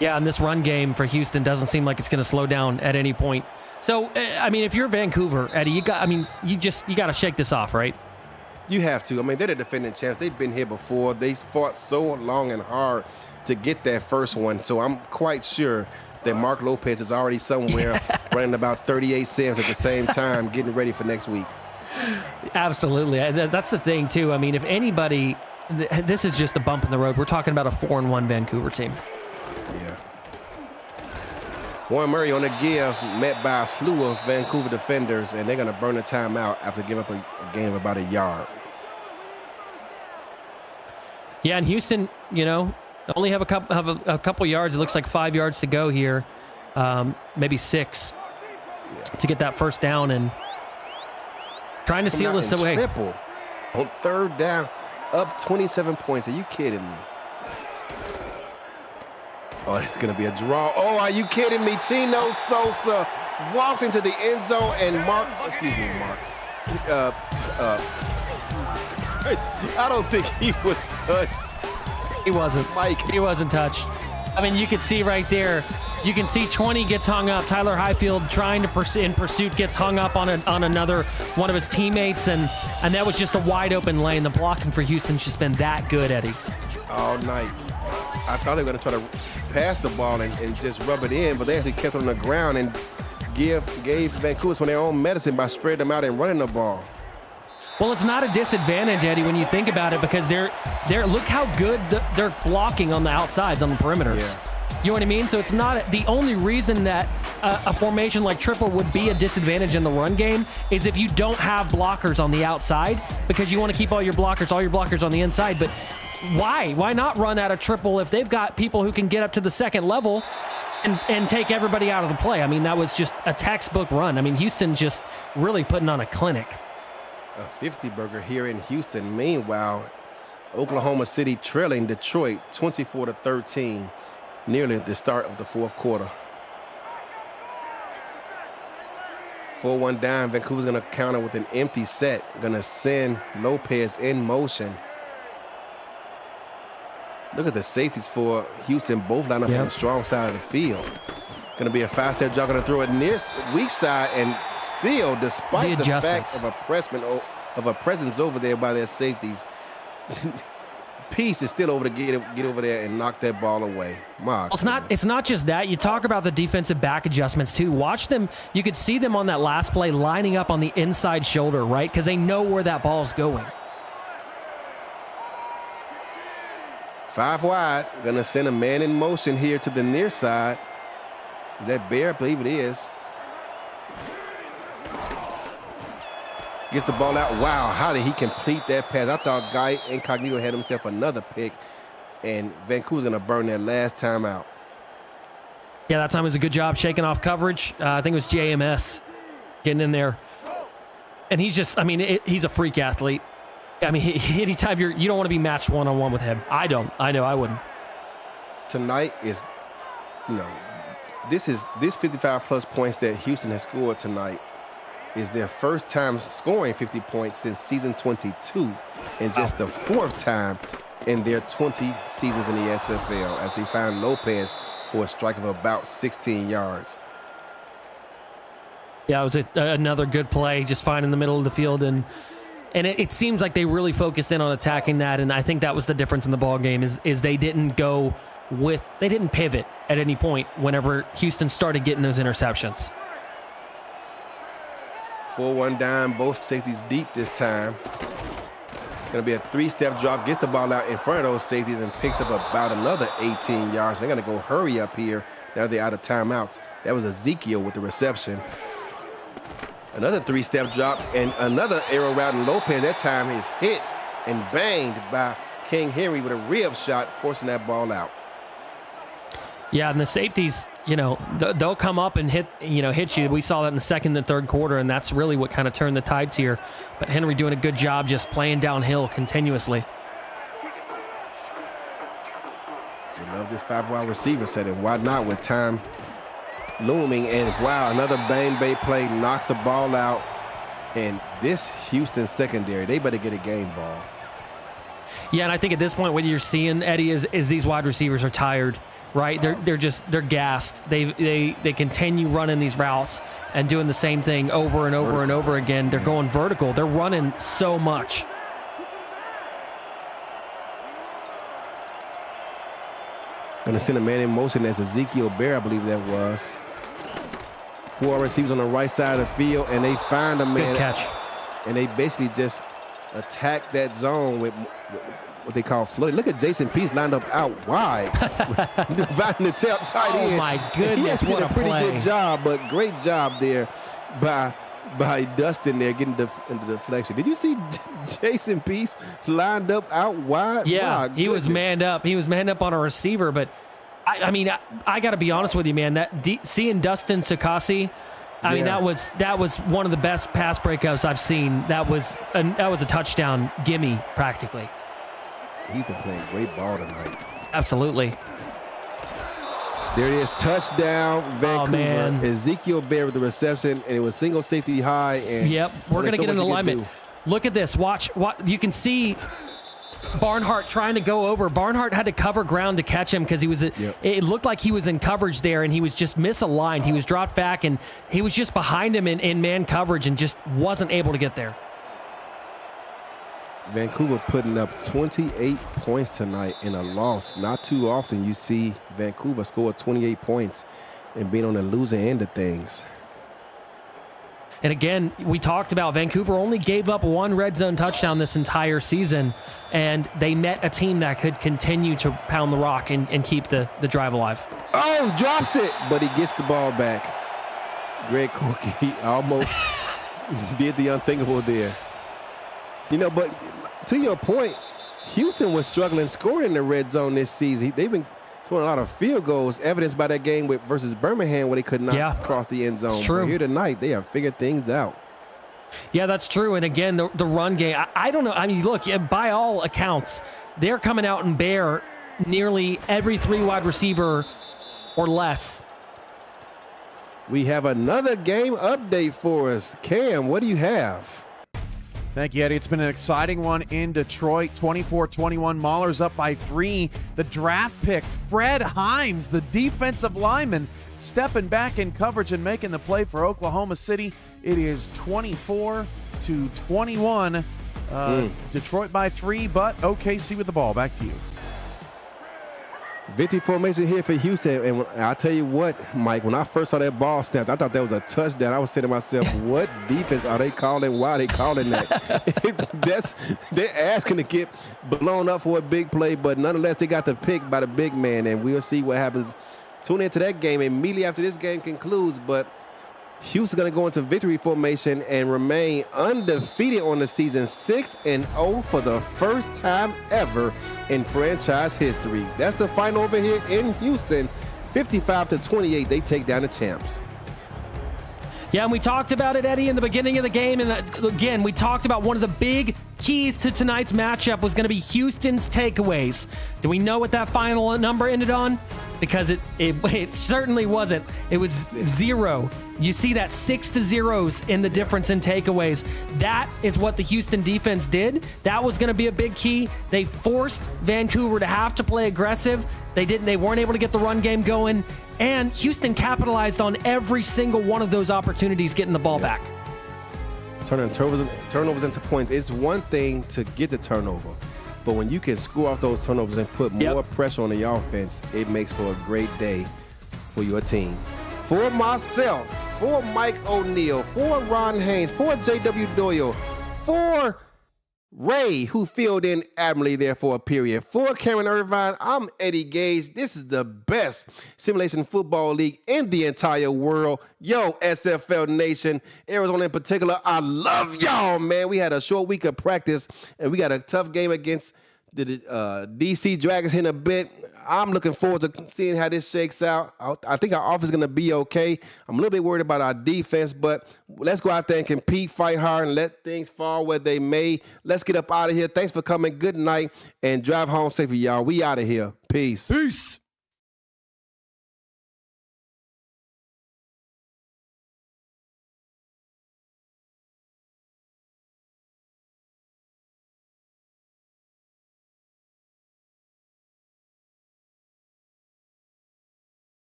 Yeah, and this run game for Houston doesn't seem like it's going to slow down at any point. So, I mean, if you're Vancouver, Eddie, you got to shake this off, right? You have to. I mean, they're the defending champs. They've been here before. They fought so long and hard to get that first one. So I'm quite sure that Mark Lopez is already somewhere running about 38 sims at the same time, getting ready for next week. Absolutely. That's the thing, too. I mean, if anybody, this is just a bump in the road. We're talking about a 4-1 Vancouver team. Yeah. Warren Murray on the give, met by a slew of Vancouver defenders, and they're going to burn the timeout after giving up a gain of about a yard. Yeah, and Houston, only have a couple yards. It looks like 5 yards to go here, maybe 6 to get that first down, and trying to seal this away. Triple on third down, up 27 points. Are you kidding me? Oh, it's going to be a draw. Oh, are you kidding me? Tino Sosa walks into the end zone, and Mark. I don't think he was touched. He wasn't. Mike. He wasn't touched. I mean, you could see right there. You can see 20 gets hung up. Tyler Highfield trying to in pursuit gets hung up on another one of his teammates, and that was just a wide open lane. The blocking for Houston's just been that good, Eddie. All night. I thought they were going to try to pass the ball and just rub it in, but they actually kept it on the ground and gave Vancouver some of their own medicine by spreading them out and running the ball. Well, it's not a disadvantage, Eddie, when you think about it, because they're look how good they're blocking on the outsides, on the perimeters. Yeah. You know what I mean? So it's not the only reason that a formation like triple would be a disadvantage in the run game is if you don't have blockers on the outside, because you want to keep all your blockers on the inside. But why? Why not run out of triple if they've got people who can get up to the second level and take everybody out of the play? I mean, that was just a textbook run. I mean, Houston just really putting on a clinic. A 50-burger here in Houston. Meanwhile, Oklahoma City trailing Detroit 24-13, nearly at the start of the fourth quarter. 4-1 down. Vancouver's going to counter with an empty set. Going to send Lopez in motion. Look at the safeties for Houston, both line up on the strong side of the field. Going to be a 5-step jog, going to throw it near weak side, and still, despite the fact of a presence over there by their safeties, Peace is still over to get over there and knock that ball away. It's not just that. You talk about the defensive back adjustments too. Watch them. You could see them on that last play lining up on the inside shoulder, right? Because they know where that ball's going. 5 wide. Going to send a man in motion here to the near side. Is that Bear? I believe it is. Gets the ball out. Wow, how did he complete that pass? I thought Guy Incognito had himself another pick, and Vancouver's going to burn that last time out. Yeah, that time was a good job shaking off coverage. I think it was JMS getting in there. And he's just, I mean, he's a freak athlete. I mean, anytime you don't want to be matched one-on-one with him. I don't. I know I wouldn't. Tonight is, this 55-plus points that Houston has scored tonight is their first time scoring 50 points since season 22, and just the 4th time in their 20 seasons in the SFL, as they find Lopez for a strike of about 16 yards. Yeah, it was another good play, just fine in the middle of the field, and it seems like they really focused in on attacking that, and I think that was the difference in the ball game is they didn't pivot at any point whenever Houston started getting those interceptions. 4-1 down, both safeties deep this time. Going to be a 3-step drop, gets the ball out in front of those safeties and picks up about another 18 yards. They're going to go hurry up here. Now they're out of timeouts. That was Ezekiel with the reception. Another 3-step drop and another arrow route, and Lopez that time is hit and banged by King Henry with a rib shot, forcing that ball out. Yeah, and the safeties, they'll come up and hit you. We saw that in the second and third quarter, and that's really what kind of turned the tides here. But Henry doing a good job just playing downhill continuously. They love this 5-wide receiver set, and why not with time looming, and wow, another bang bay play knocks the ball out. And this Houston secondary, they better get a game ball. Yeah, and I think at this point what you're seeing, Eddie, is these wide receivers are tired, right? They're gassed. They continue running these routes and doing the same thing over and over and over again. They're going vertical. They're running so much. Gonna send a man in motion. That's Ezekiel Bear, I believe that was. 4 receivers on the right side of the field, and they find a man. Good catch. And they basically just attack that zone with what they call flooding. Look at Jason Peace lined up out wide. Dividing the tight end. Oh, my goodness, He what did a pretty play. good job, but great job there by Dustin there getting into deflection. Did you see Jason Peace lined up out wide? Yeah, My he was goodness. manned up. He was manned up on a receiver, but I mean, I got to be honest with you, man. Seeing Dustin Sakasi, I mean, that was one of the best pass breakups I've seen. That was a touchdown gimme practically. He's been playing great ball tonight. Absolutely. There it is, touchdown, Vancouver. Oh, man. Ezekiel Bear with the reception, and it was single safety high. And Yep, we're going to get an alignment. Look at this. Watch. You can see Barnhart trying to go over. Barnhart had to cover ground to catch him because he was. It looked like he was in coverage there, and he was just misaligned. He was dropped back, and he was just behind him in man coverage, and just wasn't able to get there. Vancouver putting up 28 points tonight in a loss. Not too often you see Vancouver score 28 points and being on the losing end of things. And again, we talked about Vancouver only gave up 1 red zone touchdown this entire season, and they met a team that could continue to pound the rock and keep the drive alive. Oh, drops it, but he gets the ball back. Greg Corky almost did the unthinkable there. You know, but to your point, Houston was struggling scoring in the red zone this season. They've been scoring a lot of field goals, evidenced by that game versus Birmingham where they could not cross the end zone. It's true. But here tonight, they have figured things out. Yeah, that's true. And again, the run game, I don't know. I mean, look, by all accounts, they're coming out and bare nearly every 3 wide receiver or less. We have another game update for us. Cam, what do you have? Thank you, Eddie. It's been an exciting one in Detroit. 24-21. Maulers up by 3. The draft pick, Fred Himes, the defensive lineman, stepping back in coverage and making the play for Oklahoma City. It is 24-21. Detroit by 3, but OKC with the ball. Back to you. Victory formation here for Houston, and I'll tell you what, Mike, when I first saw that ball snapped, I thought that was a touchdown. I was saying to myself, what defense are they calling? Why are they calling that? They're asking to get blown up for a big play, but nonetheless, they got the pick by the big man, and we'll see what happens. Tune into that game immediately after this game concludes, but Houston's going to go into victory formation and remain undefeated on the season, 6-0 for the first time ever in franchise history. That's the final over here in Houston. 55-28, they take down the champs. Yeah, and we talked about it, Eddie, in the beginning of the game. And again, we talked about one of the big keys to tonight's matchup was going to be Houston's takeaways. Do we know what that final number ended on? Because it certainly wasn't. It was 0. You see that 6 to 0s in the difference in takeaways. That is what the Houston defense did. That was going to be a big key. They forced Vancouver to have to play aggressive. They weren't able to get the run game going. And Houston capitalized on every single one of those opportunities getting the ball back. Turning turnovers into points. It's one thing to get the turnover, but when you can score off those turnovers and put more pressure on the offense, it makes for a great day for your team. For myself, for Mike O'Neal, for Ron Haynes, for J.W. Doyle, for Ray, who filled in admirably there for a period, for Cameron Irvine, I'm Eddie Gage. This is the best simulation football league in the entire world. Yo, SFL Nation, Arizona in particular, I love y'all, man. We had a short week of practice, and we got a tough game against the D.C. Dragons here in a bit. I'm looking forward to seeing how this shakes out. I think our offense is going to be okay. I'm a little bit worried about our defense, but let's go out there and compete, fight hard, and let things fall where they may. Let's get up out of here. Thanks for coming. Good night, and drive home safely, y'all. We out of here. Peace. Peace.